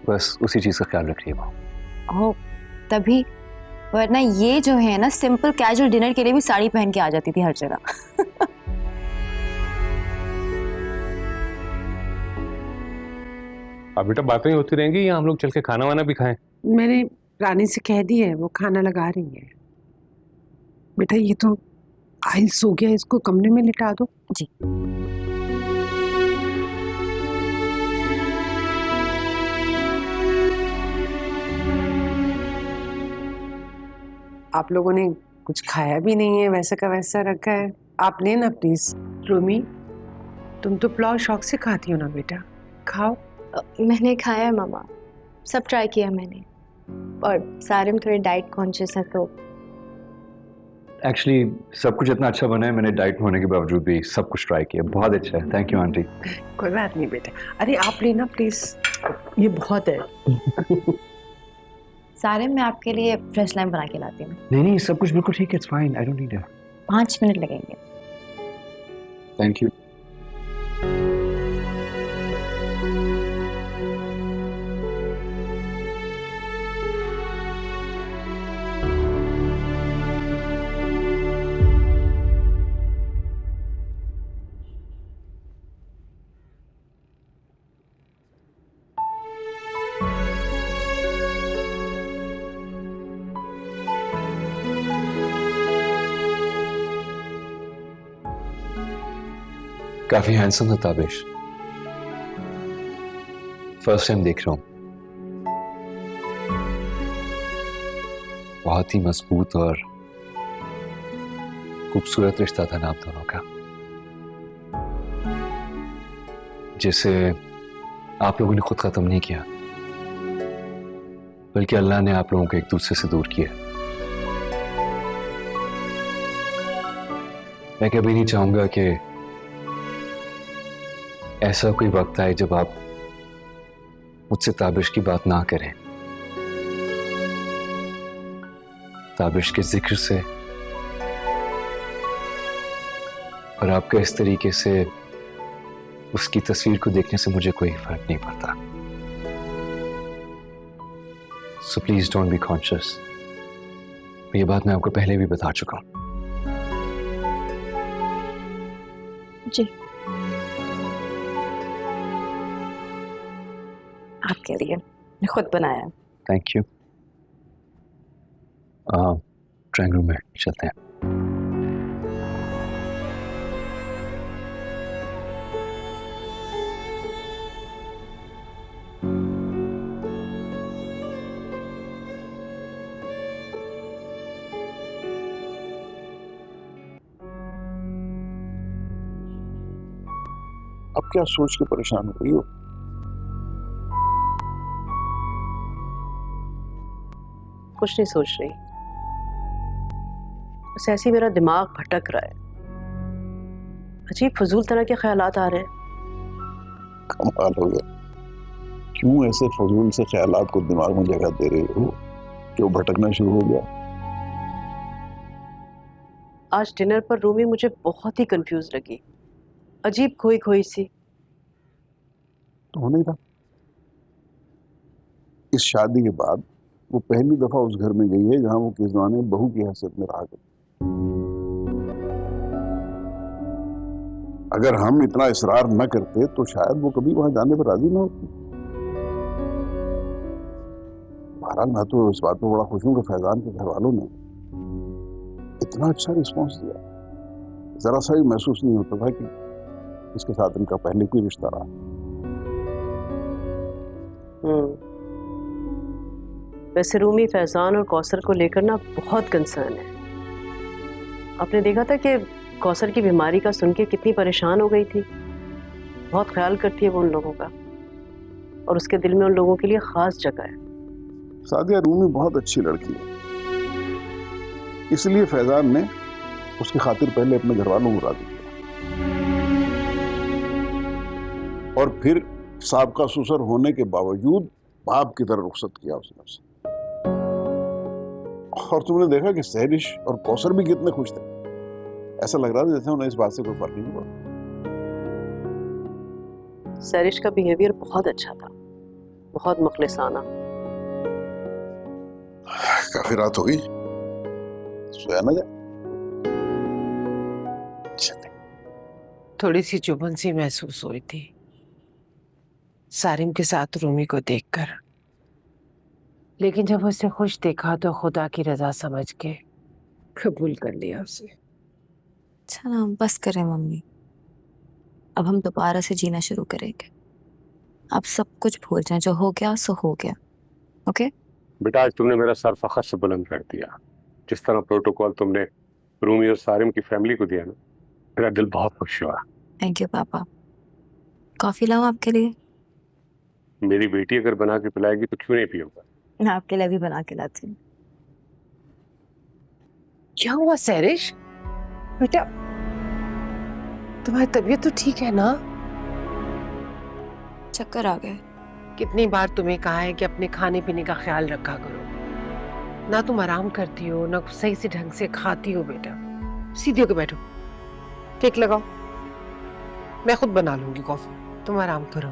बस उसी चीज़ का ख्याल रखिए। ओह तभी, वरना ये जो है ना सिंपल कैजुअल डिनर के लिए भी साड़ी पहन के आ जाती थी हर जगह। अब बेटा बातें होती रहेंगी या हम लोग चल के खाना वाना भी खाएं? मैंने रानी से कह दी है, वो खाना लगा रही है। बेटा ये तो आइल्स हो गया, इसको कमरे में लिटा दो। जी। आप लोगों ने कुछ खाया भी नहीं है, वैसा का वैसा रखा है। आप लेना प्लीज। रूमी, तुम तो पुलाव शौक से खाती हो ना बेटा, खाओ। मैंने खाया है मामा, सब ट्राई किया मैंने, और सारे में थोड़े डाइट कॉन्शियस है, तो एक्चुअली सब कुछ इतना अच्छा बना है, मैंने डाइट होने के बावजूद भी सब कुछ ट्राई किया। बहुत अच्छा है, थैंक यू आंटी। कोई बात नहीं बेटा, अरे आप लेना प्लीज, ये बहुत है। सारे मैं आपके लिए फ्रेश लाइम बना के लाती हूँ। नहीं, सब कुछ बिल्कुल ठीक है, it's fine, I don't need it. 5 minute लगेंगे। Thank you. काफी हैंडसम था ताबिश, फर्स्ट टाइम देख रहा हूं। बहुत ही मजबूत और खूबसूरत रिश्ता था ना आप दोनों का, जिसे आप लोगों ने खुद खत्म नहीं किया, बल्कि अल्लाह ने आप लोगों को एक दूसरे से दूर किया। मैं कभी नहीं चाहूंगा कि ऐसा कोई वक्त आए जब आप मुझसे ताबिश की बात ना करें, ताबिश के जिक्र से और आपका इस तरीके से उसकी तस्वीर को देखने से मुझे कोई फर्क नहीं पड़ता। So please don't be conscious. ये बात मैं आपको पहले भी बता चुका हूं। जी, आपके लिए मैं खुद बनाया। Thank you. ड्राइंग रूम में चलते हैं। अब क्या सोच के परेशान हो रही हो? कुछ नहीं सोच रही, बस ऐसे ही मेरा दिमाग भटक रहा है। अजीब फजूल तरह के ख्यालात आ रहे हैं। कमाल हो गया, क्यों ऐसे फजूल से ख्यालात को दिमाग में जगह दे रही हो कि वो भटकना शुरू हो गया? आज डिनर पर रूमी मुझे बहुत ही कंफ्यूज लगी, अजीब खोई खोई सी। तो होने था, इस शादी के बाद वो पहली दफा उस घर में गई है जहां वो किस जमाने बहू की हैसियत में रहा करती। अगर हम इतना इसरार न करते तो शायद वो कभी वहां जाने पर राजी ना होती। बहरहाल मैं तो इस बात पर बड़ा खुश हूं कि फैजान के घर वालों ने इतना अच्छा रिस्पॉन्स दिया। जरा सा भी महसूस नहीं होता था कि इसके साथ इनका पहले कोई रिश्ता रहा। वैसे रूमी फैजान और कौसर को लेकर ना बहुत कंसर्न है। आपने देखा था कि कौसर की बीमारी का सुन के कितनी परेशान हो गई थी। बहुत ख्याल करती है वो उन लोगों का, और उसके दिल में उन लोगों के लिए खास जगह है। सादिया रूमी बहुत अच्छी लड़की है, इसलिए फैजान ने उसकी खातिर पहले अपने घर वालों को राजी किया, और फिर साबका ससुर होने के बावजूद बाप की तरह रुखसत किया उसने उसे। और तुमने देखा कि सहरिश और कौसर भी कितने खुश थे। ऐसा लग रहा था जैसे उन्हें इस बात से कोई फर्क नहीं पड़ा। सहरिश का बिहेवियर बहुत अच्छा था, बहुत मुखलिसाना। काफी रात हो गई, सोया ना जा। थोड़ी सी चुभन सी महसूस हुई थी सारिम के साथ रूमी को देखकर, लेकिन जब उसे खुश देखा तो खुदा की रजा समझ के कबूल कर लिया उसे। अच्छा ना, बस करें मम्मी, अब हम दोबारा से जीना शुरू करेंगे। आप सब कुछ भूल जाएं, जो हो गया सो हो गया। ओके बेटा, आज तुमने मेरा सर फखर से बुलंद कर दिया। जिस तरह प्रोटोकॉल तुमने रूमी और सारिम की फैमिली को दिया ना, मेरा दिल बहुत खुश हुआ। थैंक यू पापा। कॉफी लाऊं आपके लिए? मेरी बेटी अगर बना के पिलाएगी तो क्यों नहीं पियूंगा। मैं आपके लिए भी बना के लाती हूँ। क्या हुआ सहरिश? बेटा तुम्हारी तबीयत तो ठीक है ना? चक्कर आ गए। कितनी बार तुम्हें कहा है कि अपने खाने पीने का ख्याल रखा करो। ना तुम आराम करती हो ना सही से ढंग से खाती हो बेटा। सीधे होके बैठो, केक लगाओ, मैं खुद बना लूंगी कॉफी, तुम आराम करो।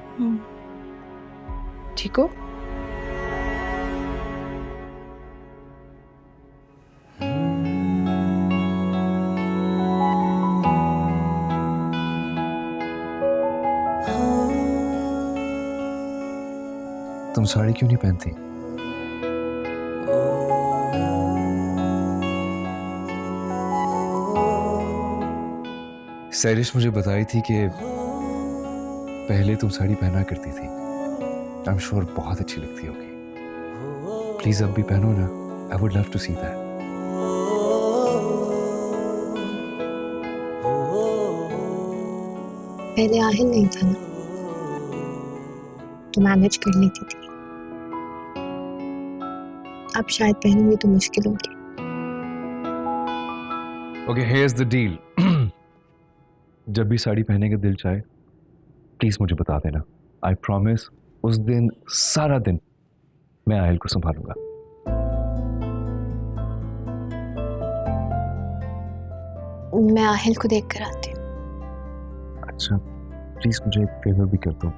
ठीक हो? तुम साड़ी क्यों नहीं पहनती? सैरिश मुझे बताई थी कि पहले तुम साड़ी पहना करती थी। आई एम श्योर बहुत अच्छी लगती होगी। प्लीज अब भी पहनो ना। I would love to see that. पहले आहिल नहीं था ना, तो मैनेज कर लेती थी। अब शायद पहनूंगी तो मुश्किल होगी। Okay, here's the deal. जब भी साड़ी पहनने का दिल चाहे प्लीज मुझे बता देना। आई प्रॉमिस उस दिन सारा दिन मैं आयल को संभालूंगा। मैं आहिल को देख कर आती हूँ। अच्छा, प्लीज मुझे एक फेवर भी कर दो।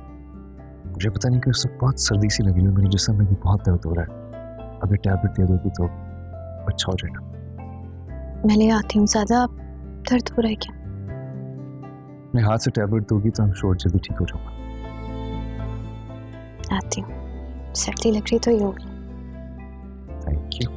मुझे पता नहीं कि उससे बहुत सर्दी सी लगी है, मेरे जिस्म में भी बहुत दर्द हो रहा है। अगर टैबलेट दे दोगी तो अच्छा हो जाएगा। मैं ले आती हूँ। ज्यादा दर्द हो रहा है क्या? मैं हाथ से टैबलेट दोगी तो हम श्योर जल्दी ठीक हो जाऊंगा। आती हूँ। सर्दी लग रही तो ये होगी। Thank you.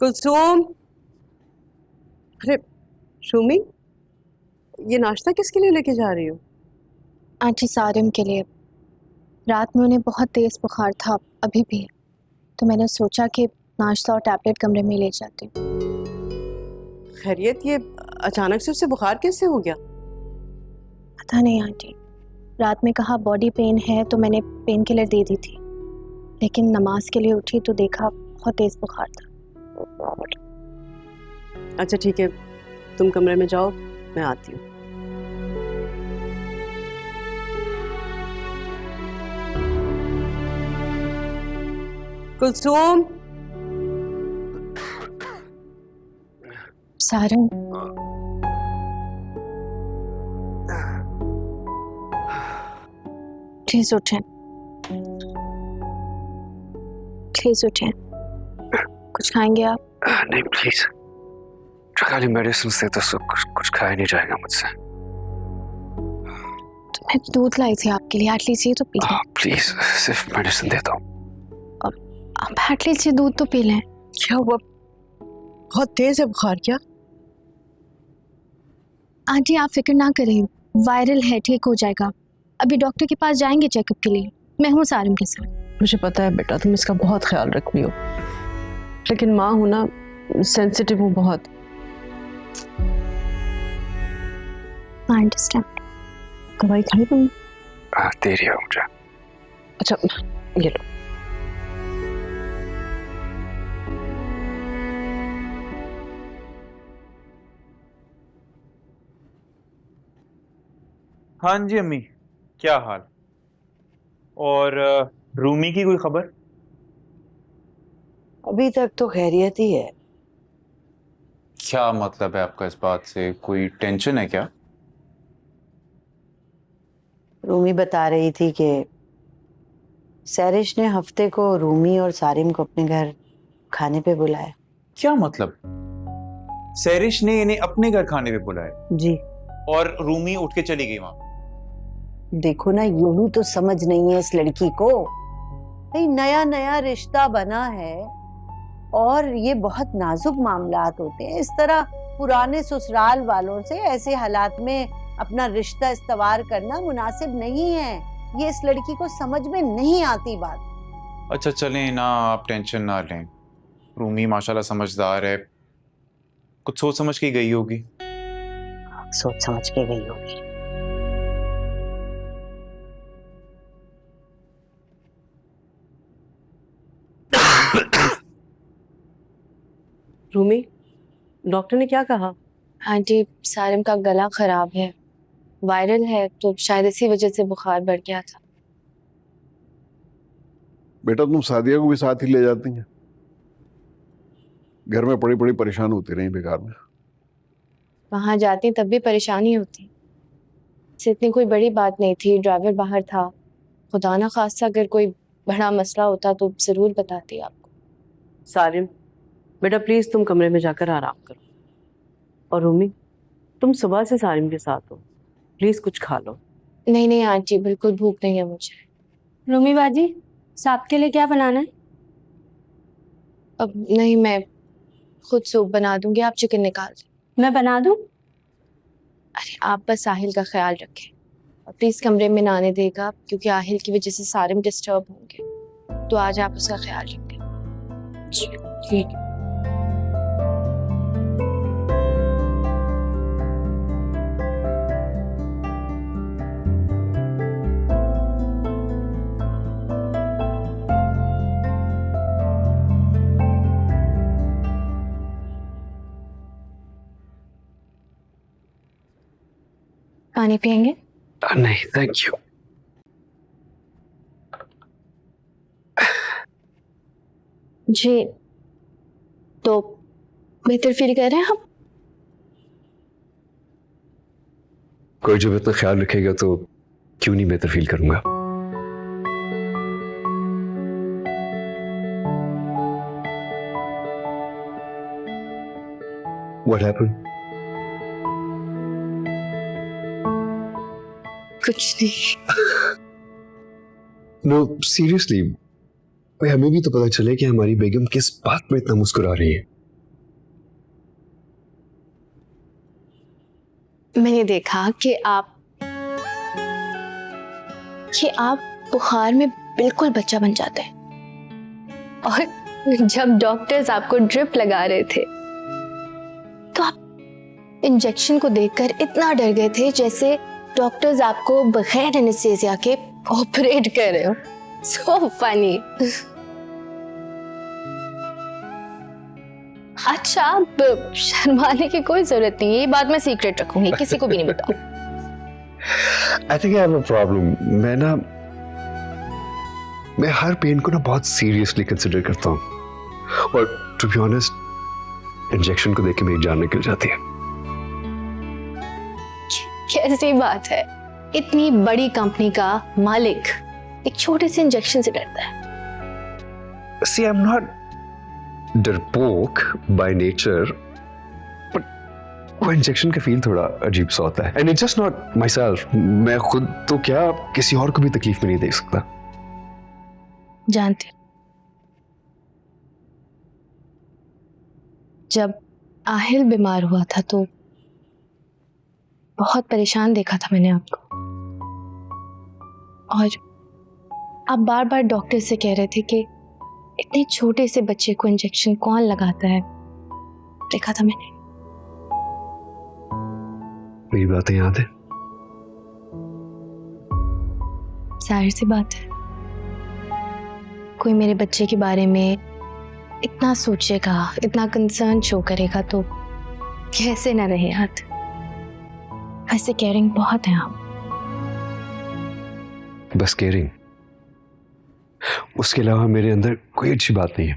कुलसुम, अरे शूमी, ये नाश्ता किसके लिए लेके जा रही हो? आंटी सारिम के लिए। रात में उन्हें बहुत तेज बुखार था, अभी भी, तो मैंने सोचा कि नाश्ता और टैबलेट कमरे में ले जाती हूँ। खैरियत, ये अचानक से उससे बुखार कैसे हो गया? पता नहीं आंटी, रात में कहा बॉडी पेन है तो मैंने पेन किलर दे दी थी, लेकिन नमाज के लिए उठी तो देखा बहुत तेज बुखार था। अच्छा ठीक है, तुम कमरे में जाओ, मैं आती हूँ। कुलसुम, सारिम, प्लीज उठें, प्लीज उठें। कुछ खाएंगे आप? नहीं प्लीज, जो खाली मेडिसिन से तो सब कुछ खाया नहीं जाएगा मुझसे। तो मैं दूध लाई थी आपके लिए, हाट लीजिए तो पी लें। प्लीज सिर्फ मेडिसिन दे दो। आप हाट लीजिए, दूध तो पी लें। क्या हुआ? बहुत तेज है बुखार क्या? आंटी आप फिक्र ना करें, वायरल है, ठीक हो जाएगा। अभी डॉक्टर के पास जाएंगे चेकअप के लिए। मैं हूँ सारिम के साथ। मुझे पता है बेटा, तुम इसका बहुत ख्याल रख रही हो, लेकिन माँ हूं ना, सेंसिटिव हूँ बहुत। I understand. दवाई खाई तुम? दे रही हो मुझे। अच्छा ये लो। हाँ जी अम्मी, क्या हाल? और रूमी की कोई खबर? अभी तक तो खैरियत ही है। क्या मतलब है आपका इस बात से? कोई टेंशन है क्या? रूमी बता रही थी कि सैरिश ने हफ्ते को रूमी और सारिम को अपने घर खाने पे बुलाया। क्या मतलब? सैरिश ने इन्हें अपने घर खाने पे बुलाया? जी। और रूमी उठ के चली गई वहां? देखो ना, यही तो समझ नहीं है इस लड़की को। भाई नया नया रिश्ता बना है और ये बहुत नाजुक मामलात होते हैं। इस तरह पुराने ससुराल वालों से ऐसे हालात में अपना रिश्ता इस्तवार करना मुनासिब नहीं है। ये इस लड़की को समझ में नहीं आती बात। अच्छा चलें ना, आप टेंशन ना लें। रूमी माशाल्लाह समझदार है, कुछ सोच समझ के गई होगी। सोच समझ के गई होगी। रूमी, डॉक्टर ने क्या कहा? आंटी, सारिम का गला खराब है, वायरल है, तो शायद इसी वजह से बुखार बढ़ गया था। बेटा तुम सादिया को भी साथ ही ले जाती हैं, घर में पड़ी पड़ी परेशान होती रही बेकार में। वहां जाती तब भी परेशानी होती, इससे इतनी कोई बड़ी बात नहीं थी, ड्राइवर बाहर था, खुदा ना खास्ता अगर कोई बड़ा मसला होता तो जरूर बताती आपको। सारिम बेटा प्लीज तुम कमरे में जाकर आराम करो, और रूमी तुम सुबह से सारिम के साथ हो, प्लीज कुछ खा लो। नहीं नहीं आंटी, बिल्कुल भूख नहीं है मुझे। रूमी बाजी, साहब के लिए क्या बनाना है? अब नहीं, मैं खुद सूप बना दूंगी, आप चिकन निकाल दें। मैं बना दूं? अरे आप बस साहिल का ख्याल रखें, और प्लीज कमरे में ना आने देगा, क्योंकि आहिल की वजह से सारिम डिस्टर्ब होंगे, तो आज आप उसका ख्याल रखें। ठीक है। पानी पियेंगे? नहीं थैंक यू। जी, तो बेहतर फील कर रहे हैं आप? कोई जब इतना ख्याल रखेगा तो क्यों नहीं बेहतर फील करूंगा। What happened? कुछ नहीं। नो सीरियसली, भाई हमें भी तो पता चले कि हमारी बेगम किस बात में इतना मुस्कुरा रही है। मैंने देखा कि आप बुखार में बिल्कुल बच्चा बन जाते हैं, और जब डॉक्टर्स आपको ड्रिप लगा रहे थे तो आप इंजेक्शन को देखकर इतना डर गए थे जैसे डॉक्टर्स आपको बगैर एनेस्थीसिया के ऑपरेट कर रहे हो। So funny. अच्छा, अब शर्माने की कोई जरूरत नहीं है, ये बात मैं सीक्रेट रखूंगी, किसी को भी नहीं बताऊं। I think I have a problem. मैं हर पेन को ना बहुत सीरियसली कंसिडर करता हूँ, और टू बी ऑनेस्ट इंजेक्शन को देख के मेरी जान निकल जाती है। कैसी बात है, इतनी बड़ी कंपनी का मालिक एक छोटे से इंजेक्शन से डरता है। See, I'm not डरपोक by nature, but वो इंजेक्शन का फील थोड़ा अजीब सा होता है। And it's just not myself. मैं खुद तो क्या किसी और को भी तकलीफ में नहीं देख सकता। जानते, जब आहिल बीमार हुआ था तो बहुत परेशान देखा था मैंने आपको, और आप बार बार डॉक्टर से कह रहे थे कि इतने छोटे से बच्चे को इंजेक्शन कौन लगाता है। देखा था मैंने। मेरी बातें याद है? जाहिर सी बात है, कोई मेरे बच्चे के बारे में इतना सोचेगा, इतना कंसर्न शो करेगा तो कैसे न रहे याद। ऐसे केयरिंग बहुत है आप। बस केयरिंग, उसके अलावा मेरे अंदर कोई अच्छी बात नहीं है।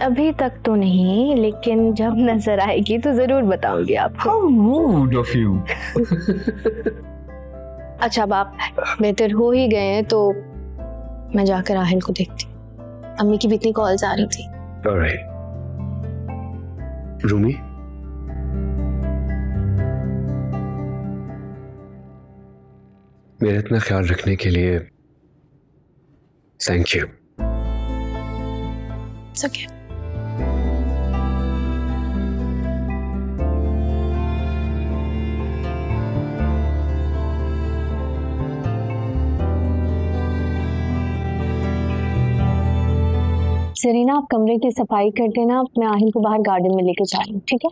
अभी तक तो नहीं, लेकिन जब नजर आएगी तो जरूर बताऊंगी आपको। How rude of you. अच्छा, अब आप बेहतर हो ही गए हैं तो मैं जाकर आहिल को देखती हूँ। अम्मी की भी इतनी कॉल्स आ रही थी। Alright. रूमी, मेरा इतना ख्याल रखने के लिए thank you. It's okay. Serena, आप कमरे की सफाई कर देना, मैं आहिल को बाहर गार्डन में लेके जा रही हूँ, ठीक है?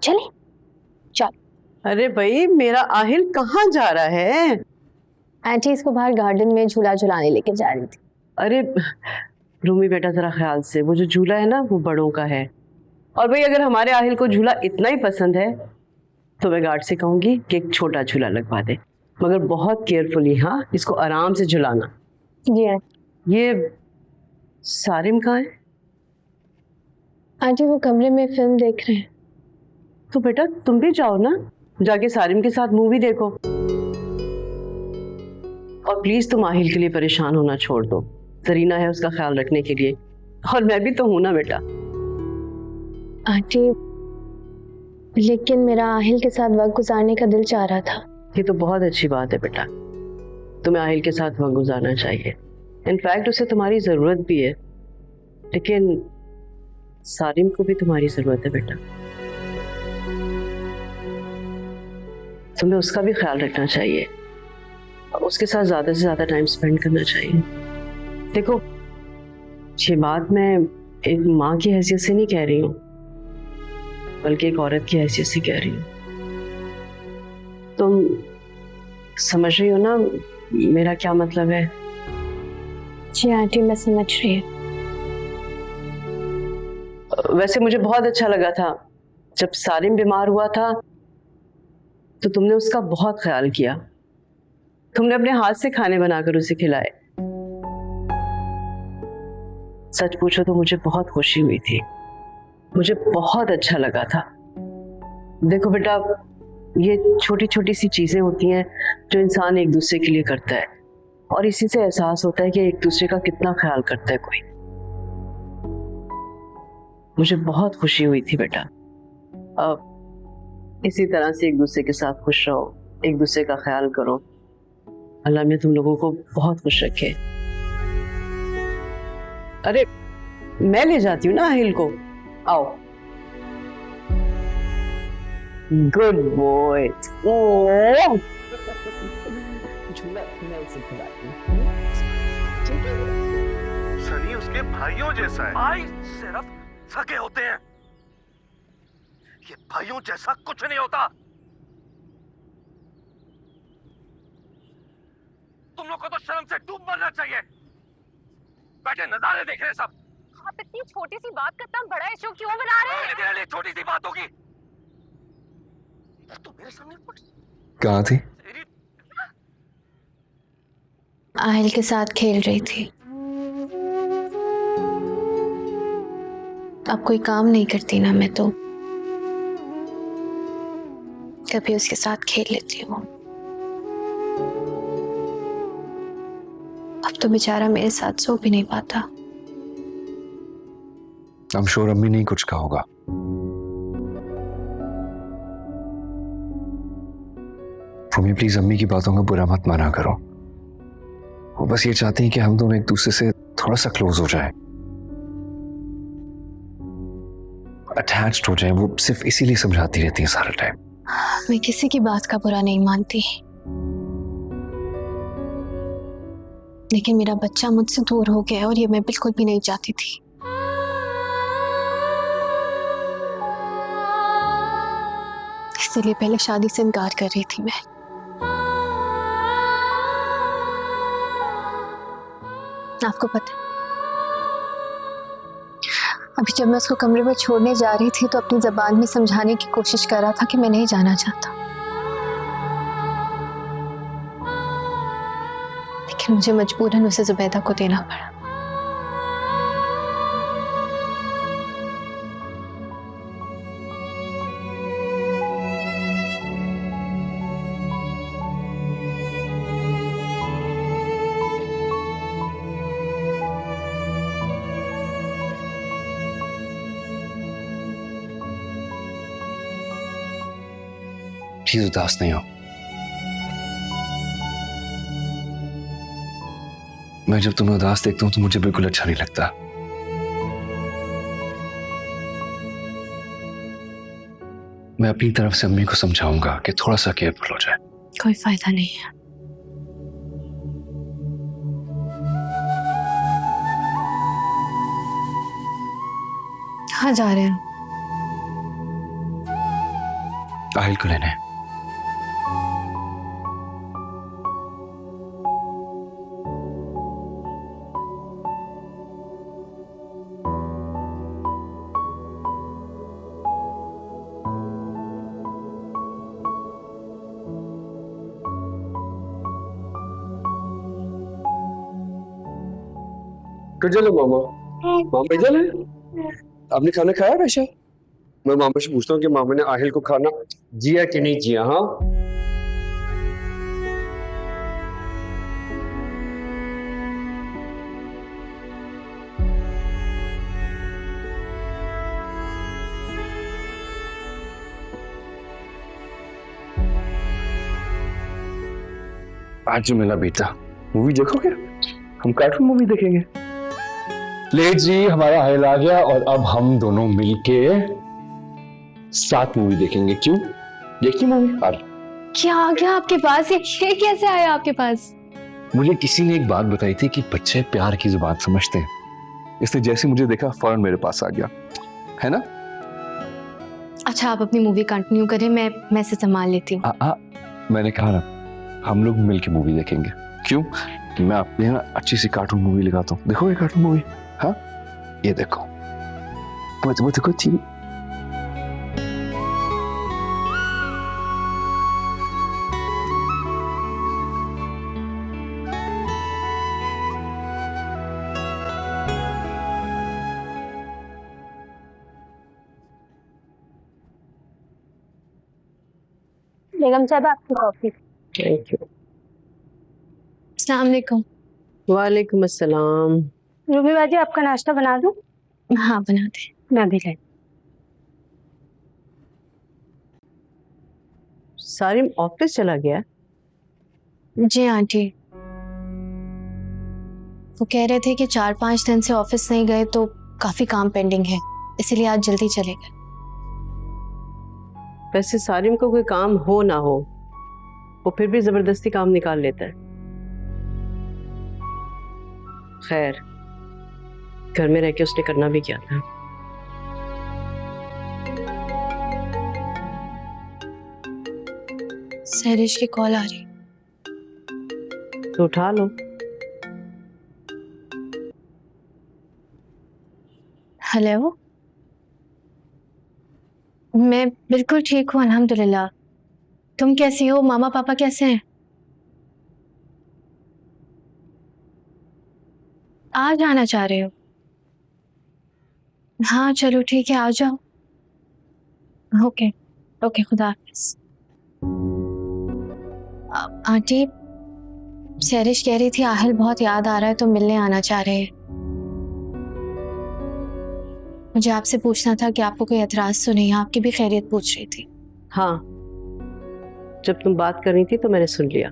चले चल। अरे भाई, मेरा आहिल कहाँ जा रहा है? आंटी इसको बाहर गार्डन में झूला झुलाने लेके जा रही थी। अरे रूमी बेटा जरा ख्याल से, वो जो झूला है ना वो बड़ों का है, और भाई अगर हमारे आहिल को झूला इतना ही पसंद है तो मैं गार्ड से कहूंगी कि एक छोटा झूला लगवा दे, मगर बहुत केयरफुली, हाँ, इसको आराम से झुलाना। जी ये सारिम कहाँ है? आंटी वो कमरे में फिल्म देख रहे हैं। तो बेटा तुम भी जाओ ना, जाके सारिम के साथ मूवी देखो, और प्लीज तुम आहिल के लिए परेशान होना छोड़ दो। जरीना है उसका ख्याल रखने के लिए, और मैं भी तो हूं ना बेटा। आंटी लेकिन मेरा आहिल के साथ वक्त गुजारने का दिल चाह रहा था। ये तो बहुत अच्छी बात है बेटा, तुम्हें आहिल के साथ वक्त गुजारना चाहिए, इनफैक्ट उसे तुम्हारी जरूरत भी है, लेकिन सारिम को भी तुम्हारी जरूरत है बेटा। तुम्हें उसका भी ख्याल रखना चाहिए और उसके साथ ज्यादा से ज्यादा टाइम स्पेंड करना चाहिए। देखो ये बात मैं एक माँ की हैसियत से नहीं कह रही हूँ, बल्कि एक औरत की हैसियत से कह रही हूँ। तुम समझ रही हो ना मेरा क्या मतलब है? जी आंटी मैं समझ रही हूँ। वैसे मुझे बहुत अच्छा लगा था जब सारिम बीमार हुआ था तो तुमने उसका बहुत ख्याल किया, तुमने अपने हाथ से खाने बनाकर उसे खिलाए। सच पूछो तो मुझे बहुत खुशी हुई थी, मुझे बहुत अच्छा लगा था। देखो बेटा, ये छोटी छोटी सी चीजें होती हैं जो इंसान एक दूसरे के लिए करता है, और इसी से एहसास होता है कि एक दूसरे का कितना ख्याल करता है कोई। मुझे बहुत खुशी हुई थी बेटा। अब इसी तरह से एक दूसरे के साथ खुश रहो, एक दूसरे का ख्याल करो। अल्लाह में तुम लोगों को बहुत खुश रखे। अरे मैं ले जाती हूँ ना आहिल को, आओ। Good boy. सनी उसके भाइयों जैसा है। भाई सिर्फ सगे होते हैं, ये भाइयों जैसा कुछ नहीं होता। तुम लोग को तो शर्म से डूब मरना चाहिए। बैठे नजारे देख रहे हैं सब। आप इतनी छोटी सी बात का इतना बड़ा इशू क्यों बना रहे हैं? तेरे लिए छोटी सी बात होगी। तू मेरे सामने कहाँ थी? आहिल के साथ खेल रही थी। अब कोई काम नहीं करती ना मैं, तो कभी उसके साथ खेल लेती हूँ। अब तो बेचारा मेरे साथ सो भी नहीं पाता। I'm sure अम्मी नहीं कुछ कहा होगा। रूमी प्लीज अम्मी की बातों का बुरा मत माना करो, वो बस ये चाहती हैं कि हम दोनों एक दूसरे से थोड़ा सा क्लोज हो जाए, अटैच्ड हो जाए। वो सिर्फ इसीलिए समझाती रहती है सारा टाइम। मैं किसी की बात का बुरा नहीं मानती, लेकिन मेरा बच्चा मुझसे दूर हो गया और ये मैं बिल्कुल भी नहीं चाहती थी। इसीलिए पहले शादी से इनकार कर रही थी मैं। आपको पता है, अभी जब मैं उसको कमरे में छोड़ने जा रही थी तो अपनी जबान में समझाने की कोशिश कर रहा था कि मैं नहीं जाना चाहता, लेकिन मुझे मजबूरन उसे जुबैदा को देना पड़ा। प्लीज उदास नहीं हो। मैं जब तुम्हें उदास देखता हूं तो मुझे बिल्कुल अच्छा नहीं लगता। मैं अपनी तरफ से अम्मी को समझाऊंगा कि थोड़ा सा केयरफुल हो जाए। कोई फायदा नहीं है। कहाँ जा रहे हैं? आहिल को लेने। चलो मामा, मामा इधर है। आपने खाना खाया वैसे? मैं मामा से पूछता हूँ कि मामा ने आहिल को खाना जिया कि नहीं जिया। हाँ आज मेरा बेटा मूवी देखोगे? हम कार्टून मूवी देखेंगे। ले जी, हमारा आहिल आ गया और अब हम दोनों मिलके साथ मूवी देखेंगे। क्यों? देखिए मूवी। क्या आ गया आपके पास? ये कैसे आया आपके पास? मुझे किसी ने एक बात बताई थी कि बच्चे प्यार की जुबान समझते हैं, इसलिए जैसे मुझे देखा फौरन मेरे पास आ गया, है ना? अच्छा, आप अपनी मूवी कंटिन्यू करें, मैं से संभाल लेती हूँ। मैंने कहा ना, हम लोग मिलके मूवी देखेंगे। क्यों? मैं अपने यहाँ अच्छी सी कार्टून मूवी लगाता हूँ। देखोगे कार्टून मूवी? हाँ, ये देखो, वो देखो ठीक। बेगम साहब आपकी कॉफी। Thank you. अस्सलाम वालेकुम। वालेकुम अस्सलाम। रूबी बाजी, आपका नाश्ता बना दूं? हाँ बना दे। मैं भी लाई। सारिम ऑफिस चला गया? जी आंटी, वो कह रहे थे कि 4-5 दिन से ऑफिस नहीं गए तो काफी काम पेंडिंग है, इसीलिए आज जल्दी चले गए। वैसे सारिम को कोई काम हो ना हो, वो फिर भी जबरदस्ती काम निकाल लेता है। खैर, घर में रह के उसने करना भी क्या था। सहरिश की कॉल आ रही। तो उठा लो। हेलो, मैं बिल्कुल ठीक हूँ अल्हम्दुलिल्लाह। तुम कैसी हो? मामा पापा कैसे हैं? आ जाना चाह रहे हो? हाँ चलो ठीक है, आ जाओ। ओके ओके, खुदा हाफिज। आंटी, सहरिश कह रही थी आहिल बहुत याद आ रहा है तो मिलने आना चाह रहे हैं। मुझे आपसे पूछना था कि आपको कोई एतराज तो नहीं है? आपकी भी खैरियत पूछ रही थी। हाँ, जब तुम बात कर रही थी तो मैंने सुन लिया।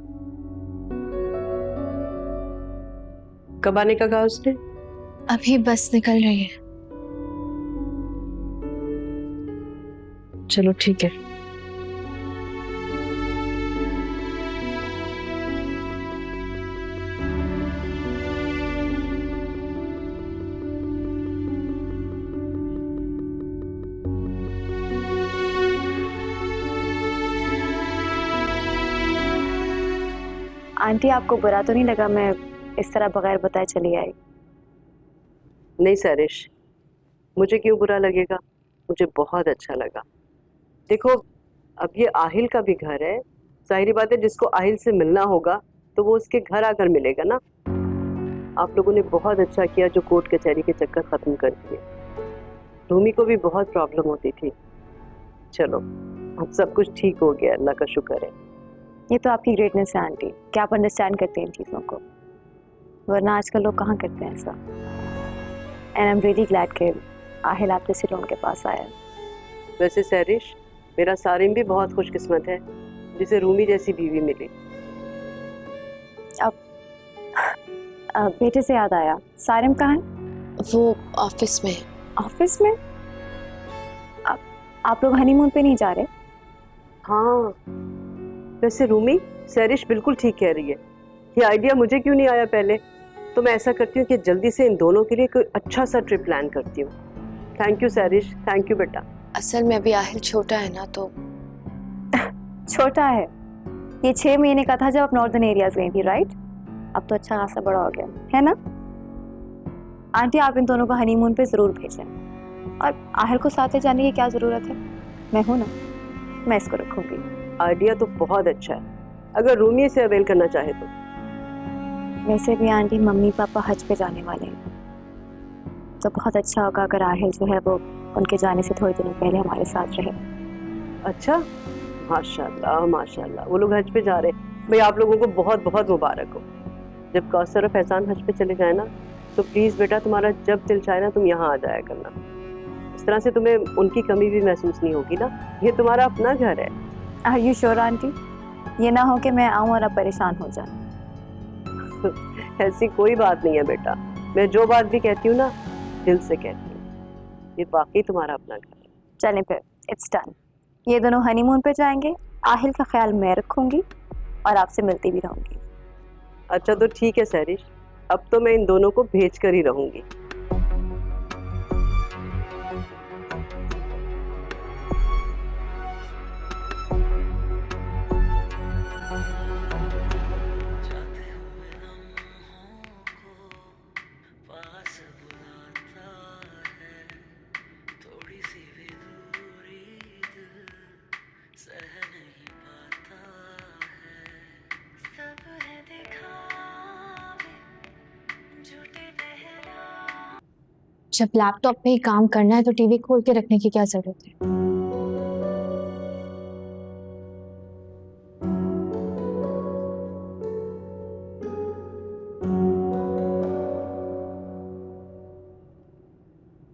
कब आने का कहा उसने? अभी बस निकल रही है। चलो ठीक है। आंटी, आपको बुरा तो नहीं लगा मैं इस तरह बगैर बताए चली आई? नहीं सहरिश, मुझे क्यों बुरा लगेगा? मुझे बहुत अच्छा लगा। देखो, अब ये आहिल का भी घर है, जाहिर बात है जिसको आहिल से मिलना होगा तो वो उसके घर आकर मिलेगा ना। आप लोगों ने बहुत अच्छा किया जो कोर्ट कचहरी के चक्कर खत्म कर दिए। रूमी को भी बहुत प्रॉब्लम होती थी। चलो, अब सब कुछ ठीक हो गया, अल्लाह का शुक्र है। ये तो आपकी ग्रेटनेस है आंटी कि आप अंडरस्टैंड करते हैं इन चीज़ों को, वरना आजकल लोग कहाँ करते हैं ऐसा। And I am really glad कि आहिल आप जैसे लोगों के पास आया। वैसे सहरिश, मेरा सारिम भी बहुत खुशकिस्मत है जिसे रूमी जैसी बीवी मिली। अब बेटे से याद आया, सारिम कहाँ है? वो ऑफिस में। ऑफिस में? आप लोग हनीमून पे नहीं जा रहे? हाँ, वैसे रूमी, सहरिश बिल्कुल ठीक कह रही है। ये आइडिया मुझे क्यों नहीं आया पहले? तो मैं ऐसा करती हूँ कि जल्दी से इन दोनों के लिए कोई अच्छा सा ट्रिप प्लान करती हूँ। Thank you Sahrish, thank you बेटा। असल में अभी आहिल छोटा है ना, तो छोटा है? ये 6 महीने का था जब आप नॉर्दर्न एरियाज गई थी, राइट? अब तो अच्छा खासा बड़ा हो गया है ना? आंटी, आप इन दोनों को हनीमून पे जरूर भेजें, और आहिल को साथ ले जाने की क्या जरूरत है? मैं हूं ना, मैं इसको रखूंगी। आइडिया तो बहुत अच्छा है, अगर रूमी इसे अवेल करना चाहे तो। वैसे भी आंटी, मम्मी पापा हज पे जाने वाले हैं, तो बहुत अच्छा होगा अगर आहिल जो है वो उनके जाने से थोड़े दिनों पहले हमारे साथ रहे। अच्छा, माशाल्लाह माशाल्लाह, वो लोग हज पे जा रहे हैं। भाई आप लोगों को बहुत बहुत मुबारक हो। जब कौसर और फैजान हज पे चले जाए ना, तो प्लीज़ बेटा तुम्हारा जब दिल चाहे ना तुम यहाँ आ जाया करना। इस तरह से तुम्हें उनकी कमी भी महसूस नहीं होगी ना, ये तुम्हारा अपना घर है। Are you sure aunty? ये ना हो कि मैं आऊँ और आप परेशान हो जाए। ऐसी कोई बात नहीं है बेटा, मैं जो बात भी कहती हूँ ना दिल से कहती हूँ। ये वाकई तुम्हारा अपना घर है। चलें फिर, इट्स डन। ये दोनों हनीमून पे जाएंगे, आहिल का ख्याल मैं रखूंगी और आपसे मिलती भी रहूंगी। अच्छा तो ठीक है सहरिश, अब तो मैं इन दोनों को भेज कर ही रहूंगी। जब लैपटॉप पे ही काम करना है तो टीवी खोल के रखने की क्या जरूरत है?